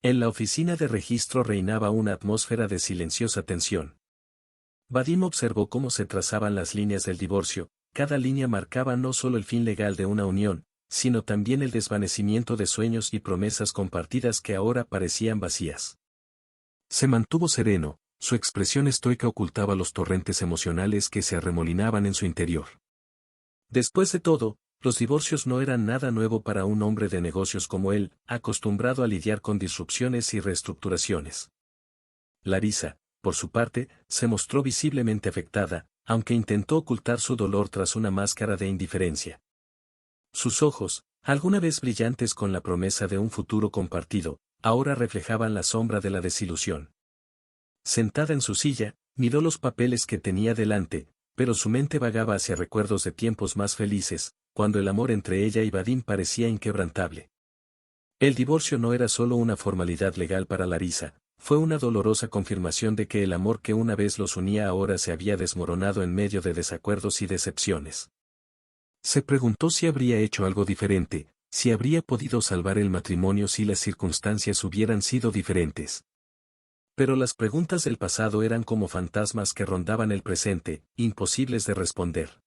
En la oficina de registro reinaba una atmósfera de silenciosa tensión. Vadim observó cómo se trazaban las líneas del divorcio, cada línea marcaba no solo el fin legal de una unión, sino también el desvanecimiento de sueños y promesas compartidas que ahora parecían vacías. Se mantuvo sereno, su expresión estoica ocultaba los torrentes emocionales que se arremolinaban en su interior. Después de todo, los divorcios no eran nada nuevo para un hombre de negocios como él, acostumbrado a lidiar con disrupciones y reestructuraciones. Larisa, por su parte, se mostró visiblemente afectada, aunque intentó ocultar su dolor tras una máscara de indiferencia. Sus ojos, alguna vez brillantes con la promesa de un futuro compartido, ahora reflejaban la sombra de la desilusión. Sentada en su silla, miró los papeles que tenía delante, pero su mente vagaba hacia recuerdos de tiempos más felices, cuando el amor entre ella y Vadim parecía inquebrantable. El divorcio no era solo una formalidad legal para Larisa, fue una dolorosa confirmación de que el amor que una vez los unía ahora se había desmoronado en medio de desacuerdos y decepciones. Se preguntó si habría hecho algo diferente, si habría podido salvar el matrimonio si las circunstancias hubieran sido diferentes. Pero las preguntas del pasado eran como fantasmas que rondaban el presente, imposibles de responder.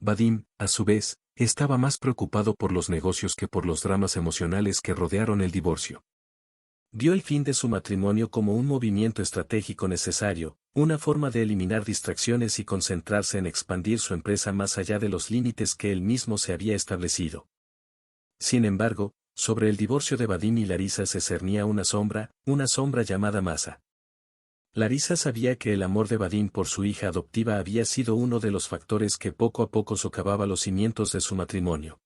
Vadim, a su vez, estaba más preocupado por los negocios que por los dramas emocionales que rodearon el divorcio. Vio el fin de su matrimonio como un movimiento estratégico necesario, una forma de eliminar distracciones y concentrarse en expandir su empresa más allá de los límites que él mismo se había establecido. Sin embargo, sobre el divorcio de Vadim y Larisa se cernía una sombra llamada Masa. Larisa sabía que el amor de Vadim por su hija adoptiva había sido uno de los factores que poco a poco socavaba los cimientos de su matrimonio.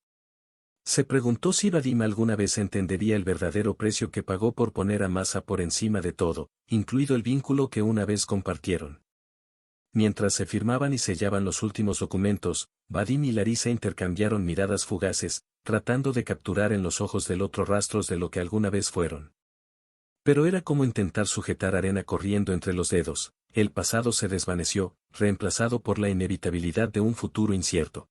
Se preguntó si Vadim alguna vez entendería el verdadero precio que pagó por poner a Masa por encima de todo, incluido el vínculo que una vez compartieron. Mientras se firmaban y sellaban los últimos documentos, Vadim y Larisa intercambiaron miradas fugaces, tratando de capturar en los ojos del otro rastros de lo que alguna vez fueron. Pero era como intentar sujetar arena corriendo entre los dedos, el pasado se desvaneció, reemplazado por la inevitabilidad de un futuro incierto.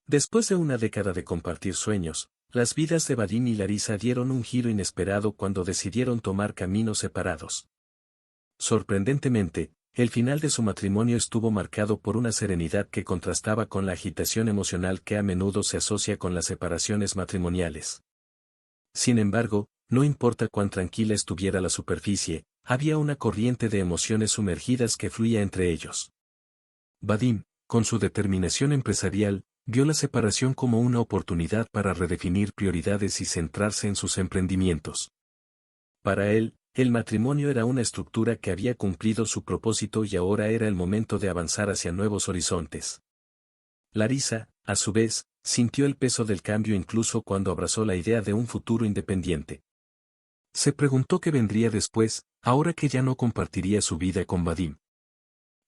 Después de una década de compartir sueños, las vidas de Vadim y Larisa dieron un giro inesperado cuando decidieron tomar caminos separados. Sorprendentemente, el final de su matrimonio estuvo marcado por una serenidad que contrastaba con la agitación emocional que a menudo se asocia con las separaciones matrimoniales. Sin embargo, no importa cuán tranquila estuviera la superficie, había una corriente de emociones sumergidas que fluía entre ellos. Vadim, con su determinación empresarial, vio la separación como una oportunidad para redefinir prioridades y centrarse en sus emprendimientos. Para él, el matrimonio era una estructura que había cumplido su propósito y ahora era el momento de avanzar hacia nuevos horizontes. Larisa, a su vez, sintió el peso del cambio incluso cuando abrazó la idea de un futuro independiente. Se preguntó qué vendría después, ahora que ya no compartiría su vida con Vadim.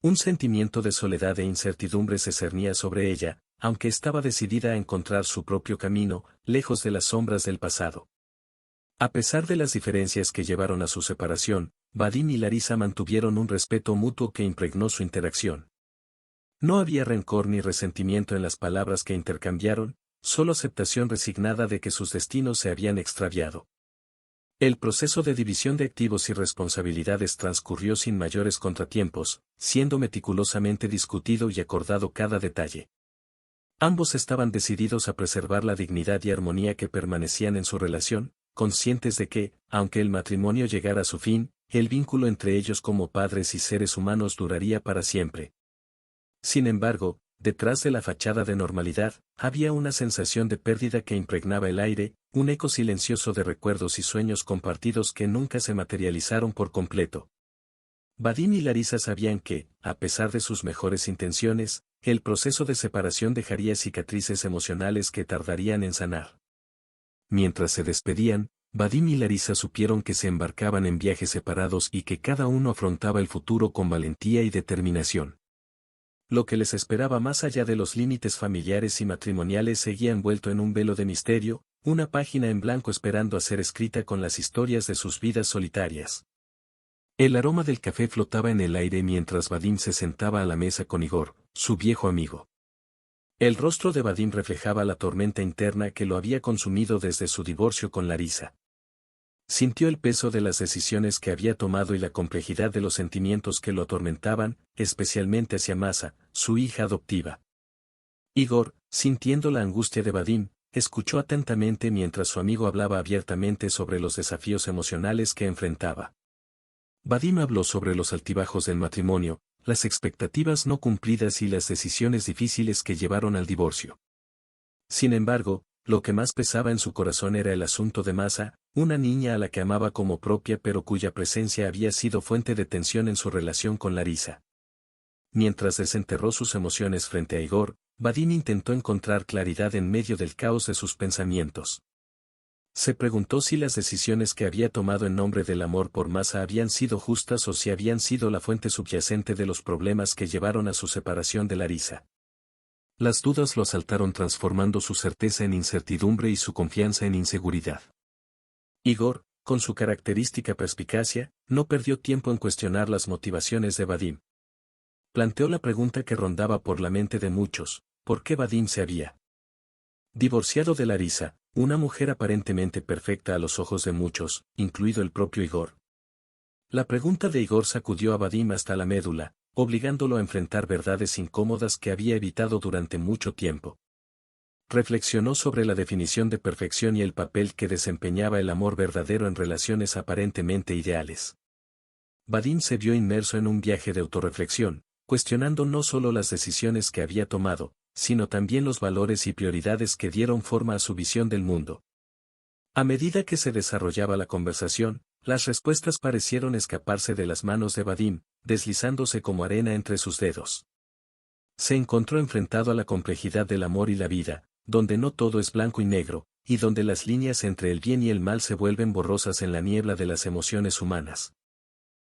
Un sentimiento de soledad e incertidumbre se cernía sobre ella, aunque estaba decidida a encontrar su propio camino, lejos de las sombras del pasado. A pesar de las diferencias que llevaron a su separación, Vadim y Larisa mantuvieron un respeto mutuo que impregnó su interacción. No había rencor ni resentimiento en las palabras que intercambiaron, solo aceptación resignada de que sus destinos se habían extraviado. El proceso de división de activos y responsabilidades transcurrió sin mayores contratiempos, siendo meticulosamente discutido y acordado cada detalle. Ambos estaban decididos a preservar la dignidad y armonía que permanecían en su relación, conscientes de que, aunque el matrimonio llegara a su fin, el vínculo entre ellos como padres y seres humanos duraría para siempre. Sin embargo, detrás de la fachada de normalidad, había una sensación de pérdida que impregnaba el aire, un eco silencioso de recuerdos y sueños compartidos que nunca se materializaron por completo. Vadim y Larisa sabían que, a pesar de sus mejores intenciones, el proceso de separación dejaría cicatrices emocionales que tardarían en sanar. Mientras se despedían, Vadim y Larisa supieron que se embarcaban en viajes separados y que cada uno afrontaba el futuro con valentía y determinación. Lo que les esperaba más allá de los límites familiares y matrimoniales seguía envuelto en un velo de misterio, una página en blanco esperando a ser escrita con las historias de sus vidas solitarias. El aroma del café flotaba en el aire mientras Vadim se sentaba a la mesa con Igor, su viejo amigo. El rostro de Vadim reflejaba la tormenta interna que lo había consumido desde su divorcio con Larisa. Sintió el peso de las decisiones que había tomado y la complejidad de los sentimientos que lo atormentaban, especialmente hacia Masa, su hija adoptiva. Igor, sintiendo la angustia de Vadim, escuchó atentamente mientras su amigo hablaba abiertamente sobre los desafíos emocionales que enfrentaba. Vadim habló sobre los altibajos del matrimonio, las expectativas no cumplidas y las decisiones difíciles que llevaron al divorcio. Sin embargo, lo que más pesaba en su corazón era el asunto de Masa, una niña a la que amaba como propia pero cuya presencia había sido fuente de tensión en su relación con Larisa. Mientras desenterró sus emociones frente a Igor, Vadim intentó encontrar claridad en medio del caos de sus pensamientos. Se preguntó si las decisiones que había tomado en nombre del amor por Masa habían sido justas o si habían sido la fuente subyacente de los problemas que llevaron a su separación de Larisa. Las dudas lo asaltaron transformando su certeza en incertidumbre y su confianza en inseguridad. Igor, con su característica perspicacia, no perdió tiempo en cuestionar las motivaciones de Vadim. Planteó la pregunta que rondaba por la mente de muchos: ¿por qué Vadim se había divorciado de Larisa, una mujer aparentemente perfecta a los ojos de muchos, incluido el propio Igor? La pregunta de Igor sacudió a Vadim hasta la médula, obligándolo a enfrentar verdades incómodas que había evitado durante mucho tiempo. Reflexionó sobre la definición de perfección y el papel que desempeñaba el amor verdadero en relaciones aparentemente ideales. Vadim se vio inmerso en un viaje de autorreflexión, cuestionando no solo las decisiones que había tomado, sino también los valores y prioridades que dieron forma a su visión del mundo. A medida que se desarrollaba la conversación, las respuestas parecieron escaparse de las manos de Vadim, deslizándose como arena entre sus dedos. Se encontró enfrentado a la complejidad del amor y la vida, donde no todo es blanco y negro, y donde las líneas entre el bien y el mal se vuelven borrosas en la niebla de las emociones humanas.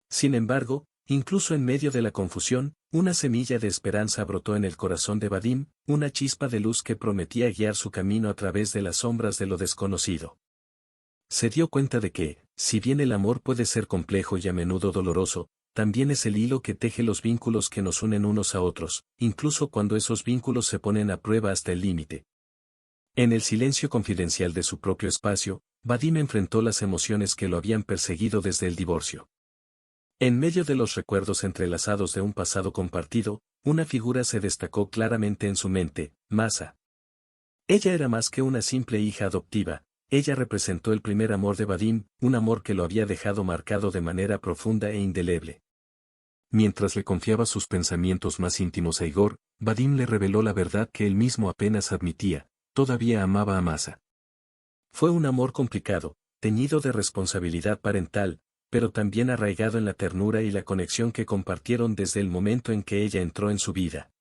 Sin embargo, incluso en medio de la confusión, una semilla de esperanza brotó en el corazón de Vadim, una chispa de luz que prometía guiar su camino a través de las sombras de lo desconocido. Se dio cuenta de que, si bien el amor puede ser complejo y a menudo doloroso, también es el hilo que teje los vínculos que nos unen unos a otros, incluso cuando esos vínculos se ponen a prueba hasta el límite. En el silencio confidencial de su propio espacio, Vadim enfrentó las emociones que lo habían perseguido desde el divorcio. En medio de los recuerdos entrelazados de un pasado compartido, una figura se destacó claramente en su mente: Masa. Ella era más que una simple hija adoptiva, ella representó el primer amor de Vadim, un amor que lo había dejado marcado de manera profunda e indeleble. Mientras le confiaba sus pensamientos más íntimos a Igor, Vadim le reveló la verdad que él mismo apenas admitía: todavía amaba a Masa. Fue un amor complicado, teñido de responsabilidad parental, pero también arraigado en la ternura y la conexión que compartieron desde el momento en que ella entró en su vida.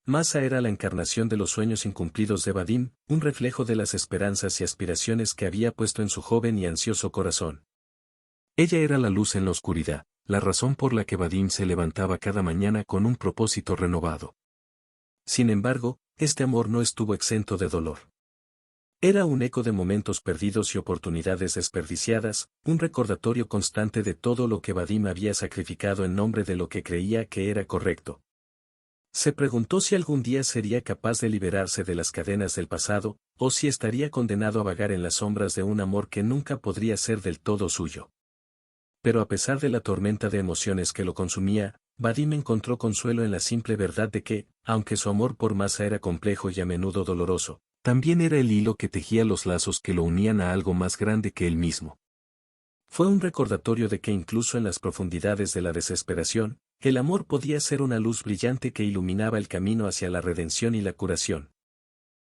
Masa era la encarnación de los sueños incumplidos de Vadim, un reflejo de las esperanzas y aspiraciones que había puesto en su joven y ansioso corazón. Ella era la luz en la oscuridad, la razón por la que Vadim se levantaba cada mañana con un propósito renovado. Sin embargo, este amor no estuvo exento de dolor. Era un eco de momentos perdidos y oportunidades desperdiciadas, un recordatorio constante de todo lo que Vadim había sacrificado en nombre de lo que creía que era correcto. Se preguntó si algún día sería capaz de liberarse de las cadenas del pasado, o si estaría condenado a vagar en las sombras de un amor que nunca podría ser del todo suyo. Pero a pesar de la tormenta de emociones que lo consumía, Vadim encontró consuelo en la simple verdad de que, aunque su amor por Masa era complejo y a menudo doloroso, también era el hilo que tejía los lazos que lo unían a algo más grande que él mismo. Fue un recordatorio de que incluso en las profundidades de la desesperación, el amor podía ser una luz brillante que iluminaba el camino hacia la redención y la curación.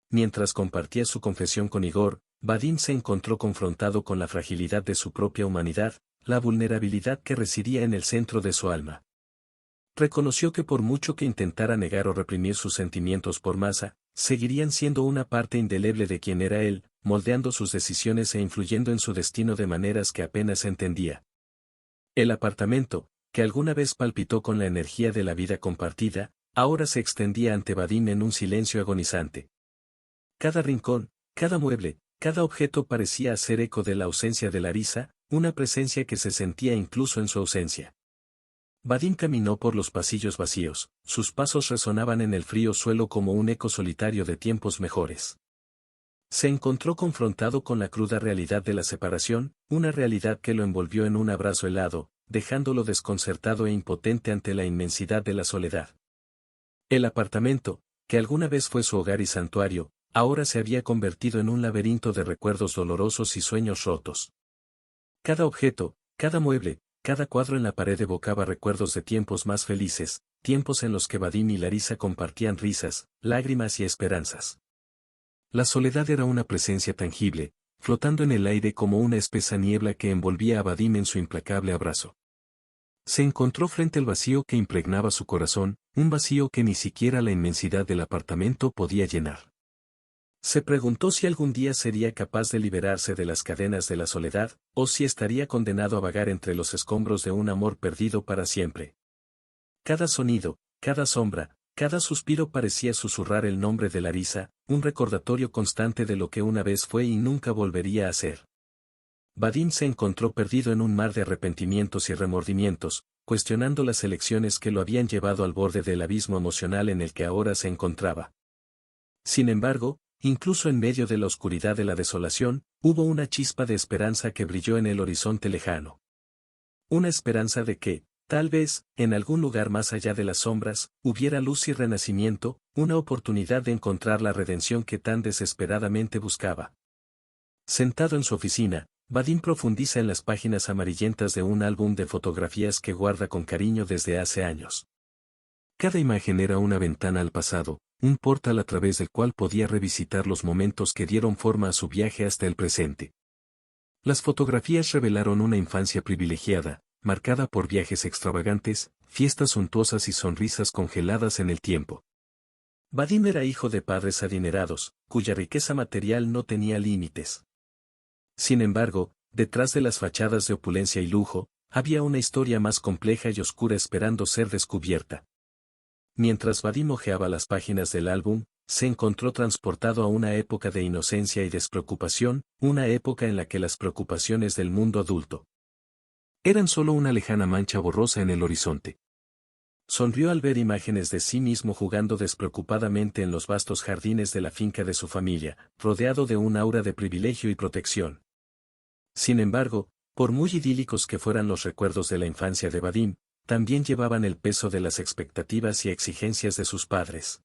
Mientras compartía su confesión con Igor, Vadim se encontró confrontado con la fragilidad de su propia humanidad, la vulnerabilidad que residía en el centro de su alma. Reconoció que por mucho que intentara negar o reprimir sus sentimientos por Masa, seguirían siendo una parte indeleble de quien era él, moldeando sus decisiones e influyendo en su destino de maneras que apenas entendía. El apartamento, que alguna vez palpitó con la energía de la vida compartida, ahora se extendía ante Vadim en un silencio agonizante. Cada rincón, cada mueble, cada objeto parecía hacer eco de la ausencia de Larisa, una presencia que se sentía incluso en su ausencia. Vadim caminó por los pasillos vacíos, sus pasos resonaban en el frío suelo como un eco solitario de tiempos mejores. Se encontró confrontado con la cruda realidad de la separación, una realidad que lo envolvió en un abrazo helado, dejándolo desconcertado e impotente ante la inmensidad de la soledad. El apartamento, que alguna vez fue su hogar y santuario, ahora se había convertido en un laberinto de recuerdos dolorosos y sueños rotos. Cada objeto, cada mueble, cada cuadro en la pared evocaba recuerdos de tiempos más felices, tiempos en los que Vadim y Larisa compartían risas, lágrimas y esperanzas. La soledad era una presencia tangible, flotando en el aire como una espesa niebla que envolvía a Vadim en su implacable abrazo. Se encontró frente al vacío que impregnaba su corazón, un vacío que ni siquiera la inmensidad del apartamento podía llenar. Se preguntó si algún día sería capaz de liberarse de las cadenas de la soledad, o si estaría condenado a vagar entre los escombros de un amor perdido para siempre. Cada sonido, cada sombra, cada suspiro parecía susurrar el nombre de Larisa, un recordatorio constante de lo que una vez fue y nunca volvería a ser. Vadim se encontró perdido en un mar de arrepentimientos y remordimientos, cuestionando las elecciones que lo habían llevado al borde del abismo emocional en el que ahora se encontraba. Sin embargo, incluso en medio de la oscuridad de la desolación, hubo una chispa de esperanza que brilló en el horizonte lejano. Una esperanza de que, tal vez, en algún lugar más allá de las sombras, hubiera luz y renacimiento, una oportunidad de encontrar la redención que tan desesperadamente buscaba. Sentado en su oficina, Vadim profundiza en las páginas amarillentas de un álbum de fotografías que guarda con cariño desde hace años. Cada imagen era una ventana al pasado, un portal a través del cual podía revisitar los momentos que dieron forma a su viaje hasta el presente. Las fotografías revelaron una infancia privilegiada, marcada por viajes extravagantes, fiestas suntuosas y sonrisas congeladas en el tiempo. Vadim era hijo de padres adinerados, cuya riqueza material no tenía límites. Sin embargo, detrás de las fachadas de opulencia y lujo, había una historia más compleja y oscura esperando ser descubierta. Mientras Vadim hojeaba las páginas del álbum, se encontró transportado a una época de inocencia y despreocupación, una época en la que las preocupaciones del mundo adulto eran solo una lejana mancha borrosa en el horizonte. Sonrió al ver imágenes de sí mismo jugando despreocupadamente en los vastos jardines de la finca de su familia, rodeado de un aura de privilegio y protección. Sin embargo, por muy idílicos que fueran los recuerdos de la infancia de Vadim, también llevaban el peso de las expectativas y exigencias de sus padres.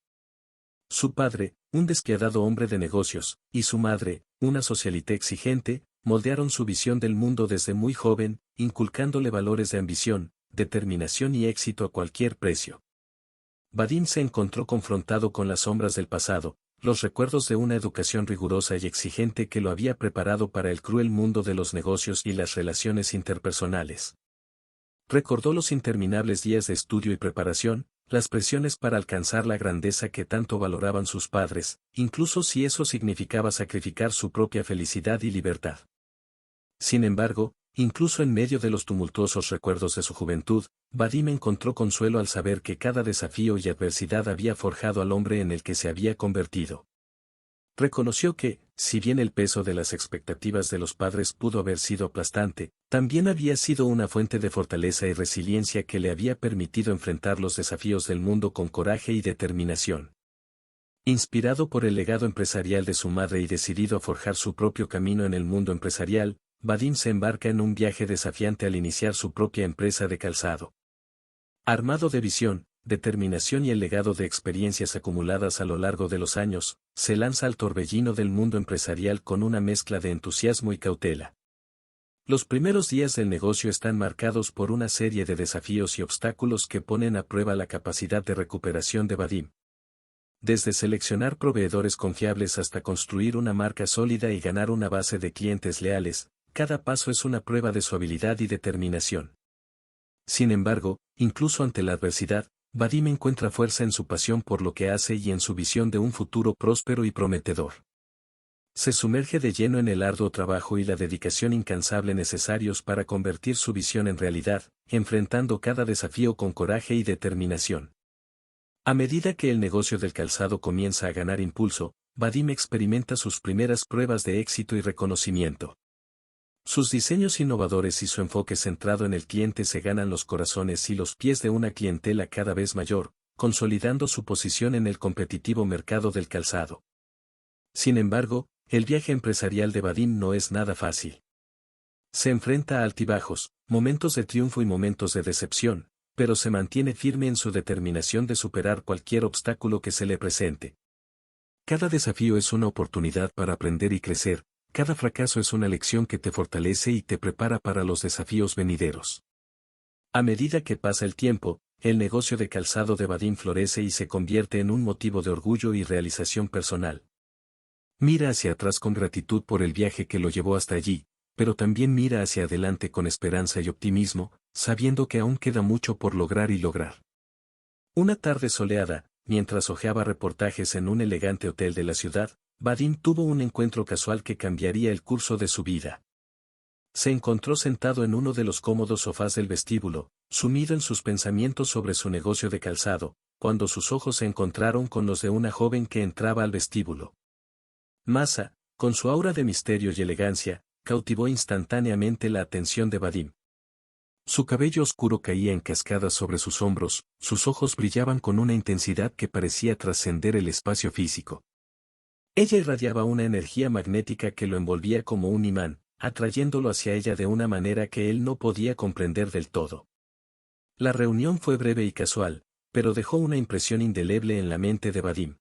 Su padre, un despiadado hombre de negocios, y su madre, una socialité exigente, moldearon su visión del mundo desde muy joven, inculcándole valores de ambición, determinación y éxito a cualquier precio. Vadim se encontró confrontado con las sombras del pasado, los recuerdos de una educación rigurosa y exigente que lo había preparado para el cruel mundo de los negocios y las relaciones interpersonales. Recordó los interminables días de estudio y preparación, las presiones para alcanzar la grandeza que tanto valoraban sus padres, incluso si eso significaba sacrificar su propia felicidad y libertad. Sin embargo, incluso en medio de los tumultuosos recuerdos de su juventud, Vadim encontró consuelo al saber que cada desafío y adversidad había forjado al hombre en el que se había convertido. Reconoció que, si bien el peso de las expectativas de los padres pudo haber sido aplastante, también había sido una fuente de fortaleza y resiliencia que le había permitido enfrentar los desafíos del mundo con coraje y determinación. Inspirado por el legado empresarial de su madre y decidido a forjar su propio camino en el mundo empresarial, Vadim se embarca en un viaje desafiante al iniciar su propia empresa de calzado. Armado de visión, determinación y el legado de experiencias acumuladas a lo largo de los años, se lanza al torbellino del mundo empresarial con una mezcla de entusiasmo y cautela. Los primeros días del negocio están marcados por una serie de desafíos y obstáculos que ponen a prueba la capacidad de recuperación de Vadim. Desde seleccionar proveedores confiables hasta construir una marca sólida y ganar una base de clientes leales, cada paso es una prueba de su habilidad y determinación. Sin embargo, incluso ante la adversidad, Vadim encuentra fuerza en su pasión por lo que hace y en su visión de un futuro próspero y prometedor. Se sumerge de lleno en el arduo trabajo y la dedicación incansable necesarios para convertir su visión en realidad, enfrentando cada desafío con coraje y determinación. A medida que el negocio del calzado comienza a ganar impulso, Vadim experimenta sus primeras pruebas de éxito y reconocimiento. Sus diseños innovadores y su enfoque centrado en el cliente se ganan los corazones y los pies de una clientela cada vez mayor, consolidando su posición en el competitivo mercado del calzado. Sin embargo, el viaje empresarial de Vadim no es nada fácil. Se enfrenta a altibajos, momentos de triunfo y momentos de decepción, pero se mantiene firme en su determinación de superar cualquier obstáculo que se le presente. Cada desafío es una oportunidad para aprender y crecer, cada fracaso es una lección que te fortalece y te prepara para los desafíos venideros. A medida que pasa el tiempo, el negocio de calzado de Vadim florece y se convierte en un motivo de orgullo y realización personal. Mira hacia atrás con gratitud por el viaje que lo llevó hasta allí, pero también mira hacia adelante con esperanza y optimismo, sabiendo que aún queda mucho por lograr y lograr. Una tarde soleada, mientras hojeaba reportajes en un elegante hotel de la ciudad, Vadim tuvo un encuentro casual que cambiaría el curso de su vida. Se encontró sentado en uno de los cómodos sofás del vestíbulo, sumido en sus pensamientos sobre su negocio de calzado, cuando sus ojos se encontraron con los de una joven que entraba al vestíbulo. Masa, con su aura de misterio y elegancia, cautivó instantáneamente la atención de Vadim. Su cabello oscuro caía en cascadas sobre sus hombros, sus ojos brillaban con una intensidad que parecía trascender el espacio físico. Ella irradiaba una energía magnética que lo envolvía como un imán, atrayéndolo hacia ella de una manera que él no podía comprender del todo. La reunión fue breve y casual, pero dejó una impresión indeleble en la mente de Vadim.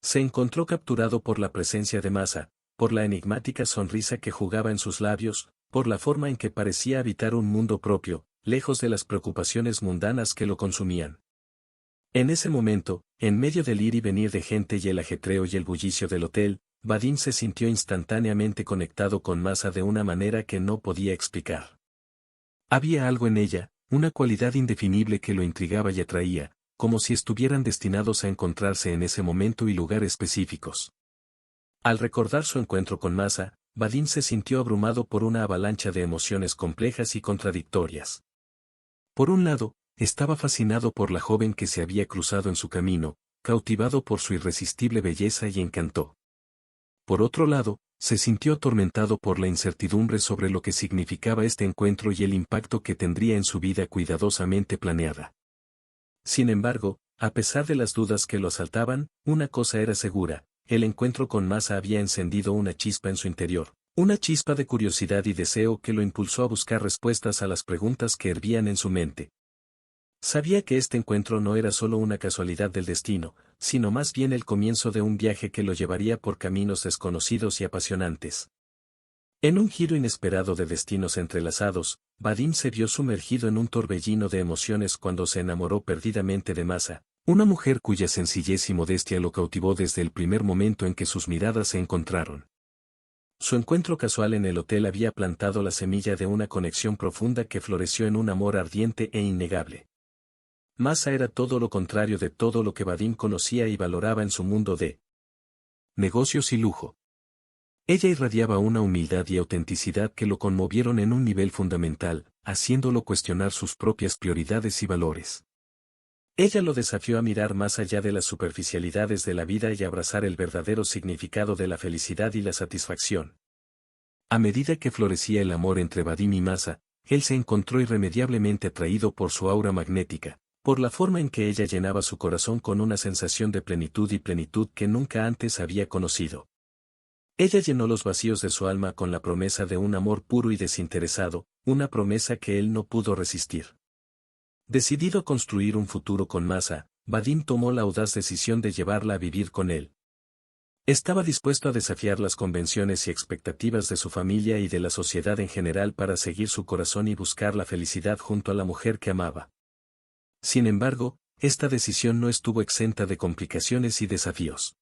Se encontró capturado por la presencia de Masa, por la enigmática sonrisa que jugaba en sus labios, por la forma en que parecía habitar un mundo propio, lejos de las preocupaciones mundanas que lo consumían. En ese momento, en medio del ir y venir de gente y el ajetreo y el bullicio del hotel, Vadim se sintió instantáneamente conectado con Masa de una manera que no podía explicar. Había algo en ella, una cualidad indefinible que lo intrigaba y atraía, como si estuvieran destinados a encontrarse en ese momento y lugar específicos. Al recordar su encuentro con Masa, Vadim se sintió abrumado por una avalancha de emociones complejas y contradictorias. Por un lado, estaba fascinado por la joven que se había cruzado en su camino, cautivado por su irresistible belleza y encanto. Por otro lado, se sintió atormentado por la incertidumbre sobre lo que significaba este encuentro y el impacto que tendría en su vida cuidadosamente planeada. Sin embargo, a pesar de las dudas que lo asaltaban, una cosa era segura, el encuentro con Masa había encendido una chispa en su interior, una chispa de curiosidad y deseo que lo impulsó a buscar respuestas a las preguntas que hervían en su mente. Sabía que este encuentro no era solo una casualidad del destino, sino más bien el comienzo de un viaje que lo llevaría por caminos desconocidos y apasionantes. En un giro inesperado de destinos entrelazados, Vadim se vio sumergido en un torbellino de emociones cuando se enamoró perdidamente de Masa, una mujer cuya sencillez y modestia lo cautivó desde el primer momento en que sus miradas se encontraron. Su encuentro casual en el hotel había plantado la semilla de una conexión profunda que floreció en un amor ardiente e innegable. Masa era todo lo contrario de todo lo que Vadim conocía y valoraba en su mundo de negocios y lujo. Ella irradiaba una humildad y autenticidad que lo conmovieron en un nivel fundamental, haciéndolo cuestionar sus propias prioridades y valores. Ella lo desafió a mirar más allá de las superficialidades de la vida y abrazar el verdadero significado de la felicidad y la satisfacción. A medida que florecía el amor entre Vadim y Masa, él se encontró irremediablemente atraído por su aura magnética, por la forma en que ella llenaba su corazón con una sensación de plenitud y plenitud que nunca antes había conocido. Ella llenó los vacíos de su alma con la promesa de un amor puro y desinteresado, una promesa que él no pudo resistir. Decidido a construir un futuro con Masa, Vadim tomó la audaz decisión de llevarla a vivir con él. Estaba dispuesto a desafiar las convenciones y expectativas de su familia y de la sociedad en general para seguir su corazón y buscar la felicidad junto a la mujer que amaba. Sin embargo, esta decisión no estuvo exenta de complicaciones y desafíos.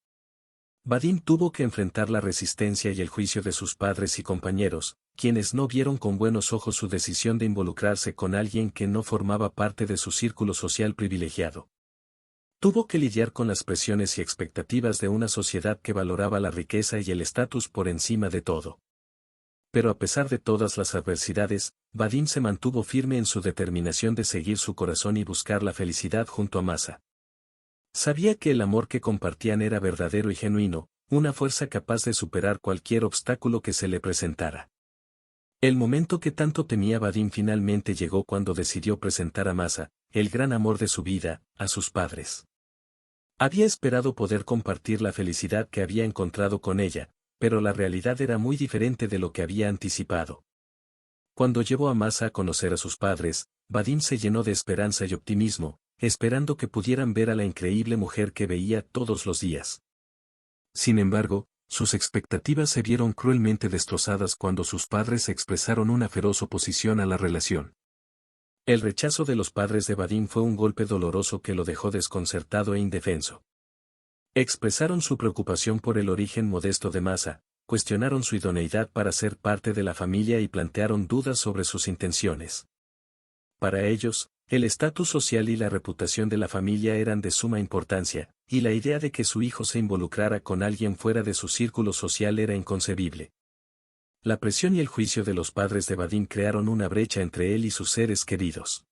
Vadim tuvo que enfrentar la resistencia y el juicio de sus padres y compañeros, quienes no vieron con buenos ojos su decisión de involucrarse con alguien que no formaba parte de su círculo social privilegiado. Tuvo que lidiar con las presiones y expectativas de una sociedad que valoraba la riqueza y el estatus por encima de todo. Pero a pesar de todas las adversidades, Vadim se mantuvo firme en su determinación de seguir su corazón y buscar la felicidad junto a Masa. Sabía que el amor que compartían era verdadero y genuino, una fuerza capaz de superar cualquier obstáculo que se le presentara. El momento que tanto temía Vadim finalmente llegó cuando decidió presentar a Masa, el gran amor de su vida, a sus padres. Había esperado poder compartir la felicidad que había encontrado con ella, pero la realidad era muy diferente de lo que había anticipado. Cuando llevó a Masa a conocer a sus padres, Vadim se llenó de esperanza y optimismo, esperando que pudieran ver a la increíble mujer que veía todos los días. Sin embargo, sus expectativas se vieron cruelmente destrozadas cuando sus padres expresaron una feroz oposición a la relación. El rechazo de los padres de Vadim fue un golpe doloroso que lo dejó desconcertado e indefenso. Expresaron su preocupación por el origen modesto de Masa, cuestionaron su idoneidad para ser parte de la familia y plantearon dudas sobre sus intenciones. Para ellos, el estatus social y la reputación de la familia eran de suma importancia, y la idea de que su hijo se involucrara con alguien fuera de su círculo social era inconcebible. La presión y el juicio de los padres de Vadim crearon una brecha entre él y sus seres queridos.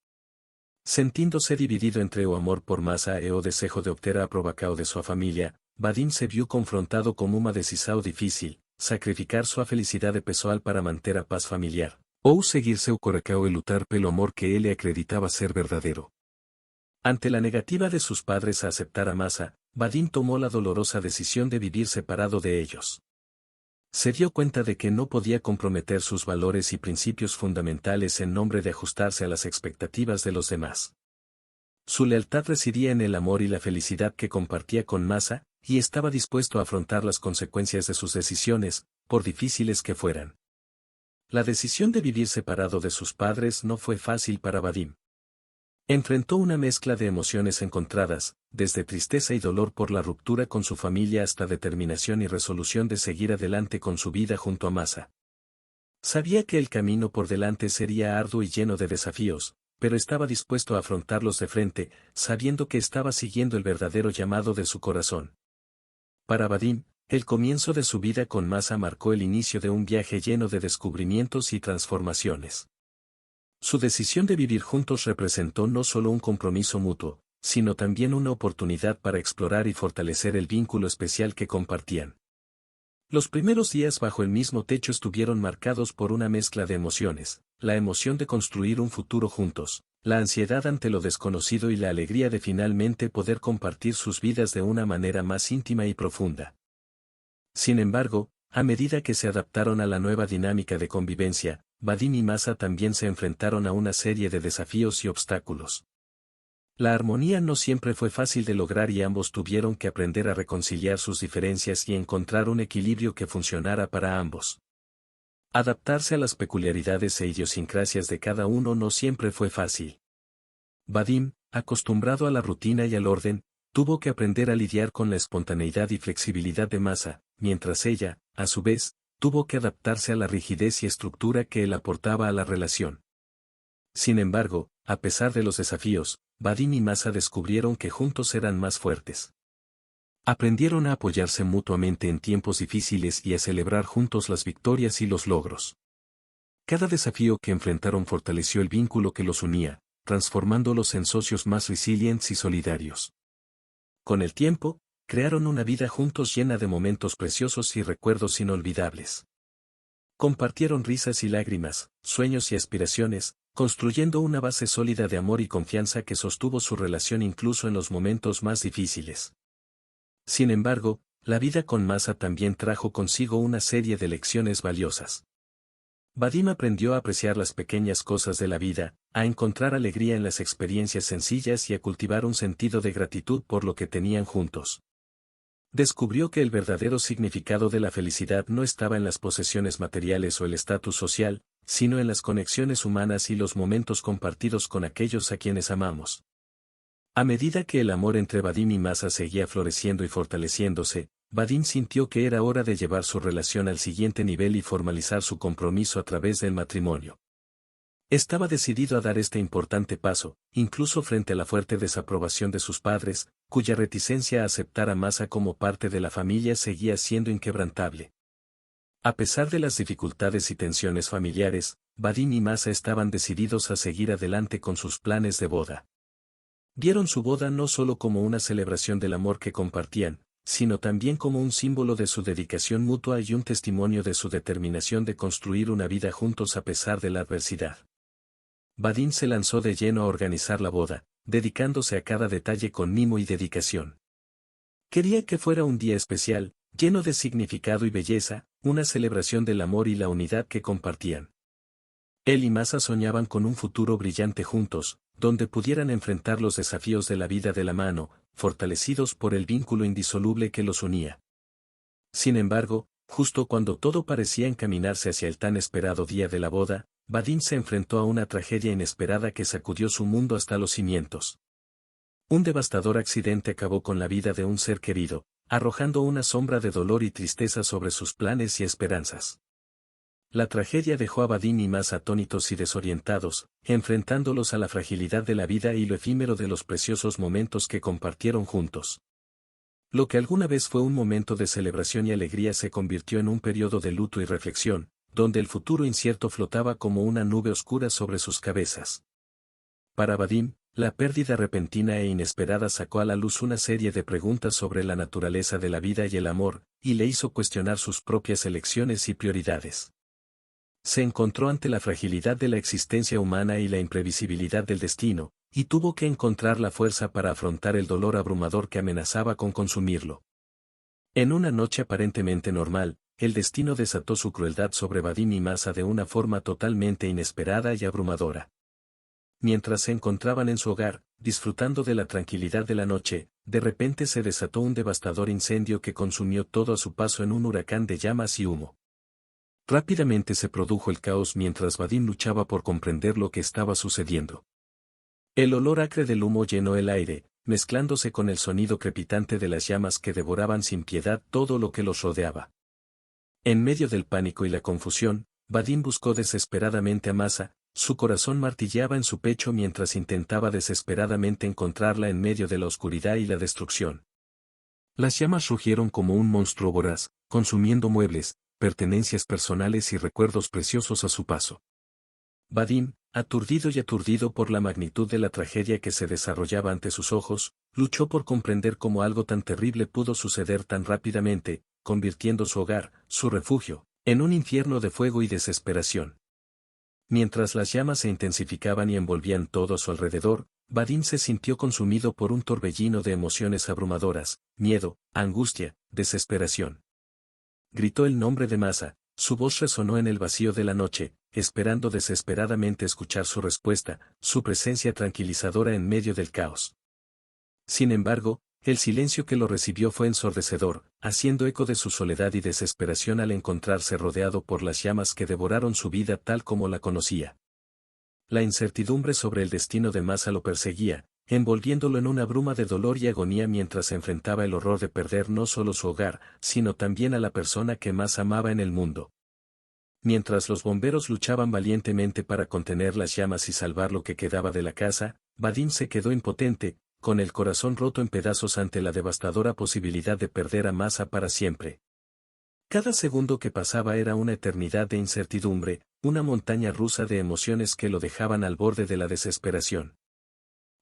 Sentíndose dividido entre o amor por Masa e o desejo de obter a aprovacao de su familia, Vadim se vio confrontado con una decisión difícil, sacrificar su felicidad pessoal para manter a paz familiar, ou seguir seu coração e lutar pelo amor que él acreditaba ser verdadero. Ante la negativa de sus padres a aceptar a Masa, Vadim tomó la dolorosa decisión de vivir separado de ellos. Se dio cuenta de que no podía comprometer sus valores y principios fundamentales en nombre de ajustarse a las expectativas de los demás. Su lealtad residía en el amor y la felicidad que compartía con Masa, y estaba dispuesto a afrontar las consecuencias de sus decisiones, por difíciles que fueran. La decisión de vivir separado de sus padres no fue fácil para Vadim. Enfrentó una mezcla de emociones encontradas, desde tristeza y dolor por la ruptura con su familia hasta determinación y resolución de seguir adelante con su vida junto a Masa. Sabía que el camino por delante sería arduo y lleno de desafíos, pero estaba dispuesto a afrontarlos de frente, sabiendo que estaba siguiendo el verdadero llamado de su corazón. Para Vadim, el comienzo de su vida con Masa marcó el inicio de un viaje lleno de descubrimientos y transformaciones. Su decisión de vivir juntos representó no solo un compromiso mutuo, sino también una oportunidad para explorar y fortalecer el vínculo especial que compartían. Los primeros días bajo el mismo techo estuvieron marcados por una mezcla de emociones, la emoción de construir un futuro juntos, la ansiedad ante lo desconocido y la alegría de finalmente poder compartir sus vidas de una manera más íntima y profunda. Sin embargo, a medida que se adaptaron a la nueva dinámica de convivencia, Vadim y Masa también se enfrentaron a una serie de desafíos y obstáculos. La armonía no siempre fue fácil de lograr y ambos tuvieron que aprender a reconciliar sus diferencias y encontrar un equilibrio que funcionara para ambos. Adaptarse a las peculiaridades e idiosincrasias de cada uno no siempre fue fácil. Vadim, acostumbrado a la rutina y al orden, tuvo que aprender a lidiar con la espontaneidad y flexibilidad de Masa, mientras ella, a su vez, tuvo que adaptarse a la rigidez y estructura que él aportaba a la relación. Sin embargo, a pesar de los desafíos, Vadim y Masa descubrieron que juntos eran más fuertes. Aprendieron a apoyarse mutuamente en tiempos difíciles y a celebrar juntos las victorias y los logros. Cada desafío que enfrentaron fortaleció el vínculo que los unía, transformándolos en socios más resilientes y solidarios. Con el tiempo, crearon una vida juntos llena de momentos preciosos y recuerdos inolvidables. Compartieron risas y lágrimas, sueños y aspiraciones, construyendo una base sólida de amor y confianza que sostuvo su relación incluso en los momentos más difíciles. Sin embargo, la vida con Masa también trajo consigo una serie de lecciones valiosas. Vadim aprendió a apreciar las pequeñas cosas de la vida, a encontrar alegría en las experiencias sencillas y a cultivar un sentido de gratitud por lo que tenían juntos. Descubrió que el verdadero significado de la felicidad no estaba en las posesiones materiales o el estatus social, sino en las conexiones humanas y los momentos compartidos con aquellos a quienes amamos. A medida que el amor entre Vadim y Masa seguía floreciendo y fortaleciéndose, Vadim sintió que era hora de llevar su relación al siguiente nivel y formalizar su compromiso a través del matrimonio. Estaba decidido a dar este importante paso, incluso frente a la fuerte desaprobación de sus padres, cuya reticencia a aceptar a Masa como parte de la familia seguía siendo inquebrantable. A pesar de las dificultades y tensiones familiares, Vadim y Masa estaban decididos a seguir adelante con sus planes de boda. Vieron su boda no solo como una celebración del amor que compartían, sino también como un símbolo de su dedicación mutua y un testimonio de su determinación de construir una vida juntos a pesar de la adversidad. Vadim se lanzó de lleno a organizar la boda, dedicándose a cada detalle con mimo y dedicación. Quería que fuera un día especial, lleno de significado y belleza, una celebración del amor y la unidad que compartían. Él y Masa soñaban con un futuro brillante juntos, donde pudieran enfrentar los desafíos de la vida de la mano, fortalecidos por el vínculo indisoluble que los unía. Sin embargo, justo cuando todo parecía encaminarse hacia el tan esperado día de la boda, Vadim se enfrentó a una tragedia inesperada que sacudió su mundo hasta los cimientos. Un devastador accidente acabó con la vida de un ser querido, arrojando una sombra de dolor y tristeza sobre sus planes y esperanzas. La tragedia dejó a Vadim y Masa atónitos y desorientados, enfrentándolos a la fragilidad de la vida y lo efímero de los preciosos momentos que compartieron juntos. Lo que alguna vez fue un momento de celebración y alegría se convirtió en un periodo de luto y reflexión, donde el futuro incierto flotaba como una nube oscura sobre sus cabezas. Para Vadim, la pérdida repentina e inesperada sacó a la luz una serie de preguntas sobre la naturaleza de la vida y el amor, y le hizo cuestionar sus propias elecciones y prioridades. Se encontró ante la fragilidad de la existencia humana y la imprevisibilidad del destino, y tuvo que encontrar la fuerza para afrontar el dolor abrumador que amenazaba con consumirlo. En una noche aparentemente normal, el destino desató su crueldad sobre Vadim y Masa de una forma totalmente inesperada y abrumadora. Mientras se encontraban en su hogar, disfrutando de la tranquilidad de la noche, de repente se desató un devastador incendio que consumió todo a su paso en un huracán de llamas y humo. Rápidamente se produjo el caos mientras Vadim luchaba por comprender lo que estaba sucediendo. El olor acre del humo llenó el aire, mezclándose con el sonido crepitante de las llamas que devoraban sin piedad todo lo que los rodeaba. En medio del pánico y la confusión, Vadim buscó desesperadamente a Masa, su corazón martilleaba en su pecho mientras intentaba desesperadamente encontrarla en medio de la oscuridad y la destrucción. Las llamas rugieron como un monstruo voraz, consumiendo muebles, pertenencias personales y recuerdos preciosos a su paso. Vadim, aturdido por la magnitud de la tragedia que se desarrollaba ante sus ojos, luchó por comprender cómo algo tan terrible pudo suceder tan rápidamente, convirtiendo su hogar, su refugio, en un infierno de fuego y desesperación. Mientras las llamas se intensificaban y envolvían todo a su alrededor, Vadim se sintió consumido por un torbellino de emociones abrumadoras, miedo, angustia, desesperación. Gritó el nombre de Masa, su voz resonó en el vacío de la noche, esperando desesperadamente escuchar su respuesta, su presencia tranquilizadora en medio del caos. Sin embargo, el silencio que lo recibió fue ensordecedor, haciendo eco de su soledad y desesperación al encontrarse rodeado por las llamas que devoraron su vida tal como la conocía. La incertidumbre sobre el destino de Masa lo perseguía, envolviéndolo en una bruma de dolor y agonía mientras enfrentaba el horror de perder no solo su hogar, sino también a la persona que más amaba en el mundo. Mientras los bomberos luchaban valientemente para contener las llamas y salvar lo que quedaba de la casa, Vadim se quedó impotente, con el corazón roto en pedazos ante la devastadora posibilidad de perder a Masa para siempre. Cada segundo que pasaba era una eternidad de incertidumbre, una montaña rusa de emociones que lo dejaban al borde de la desesperación.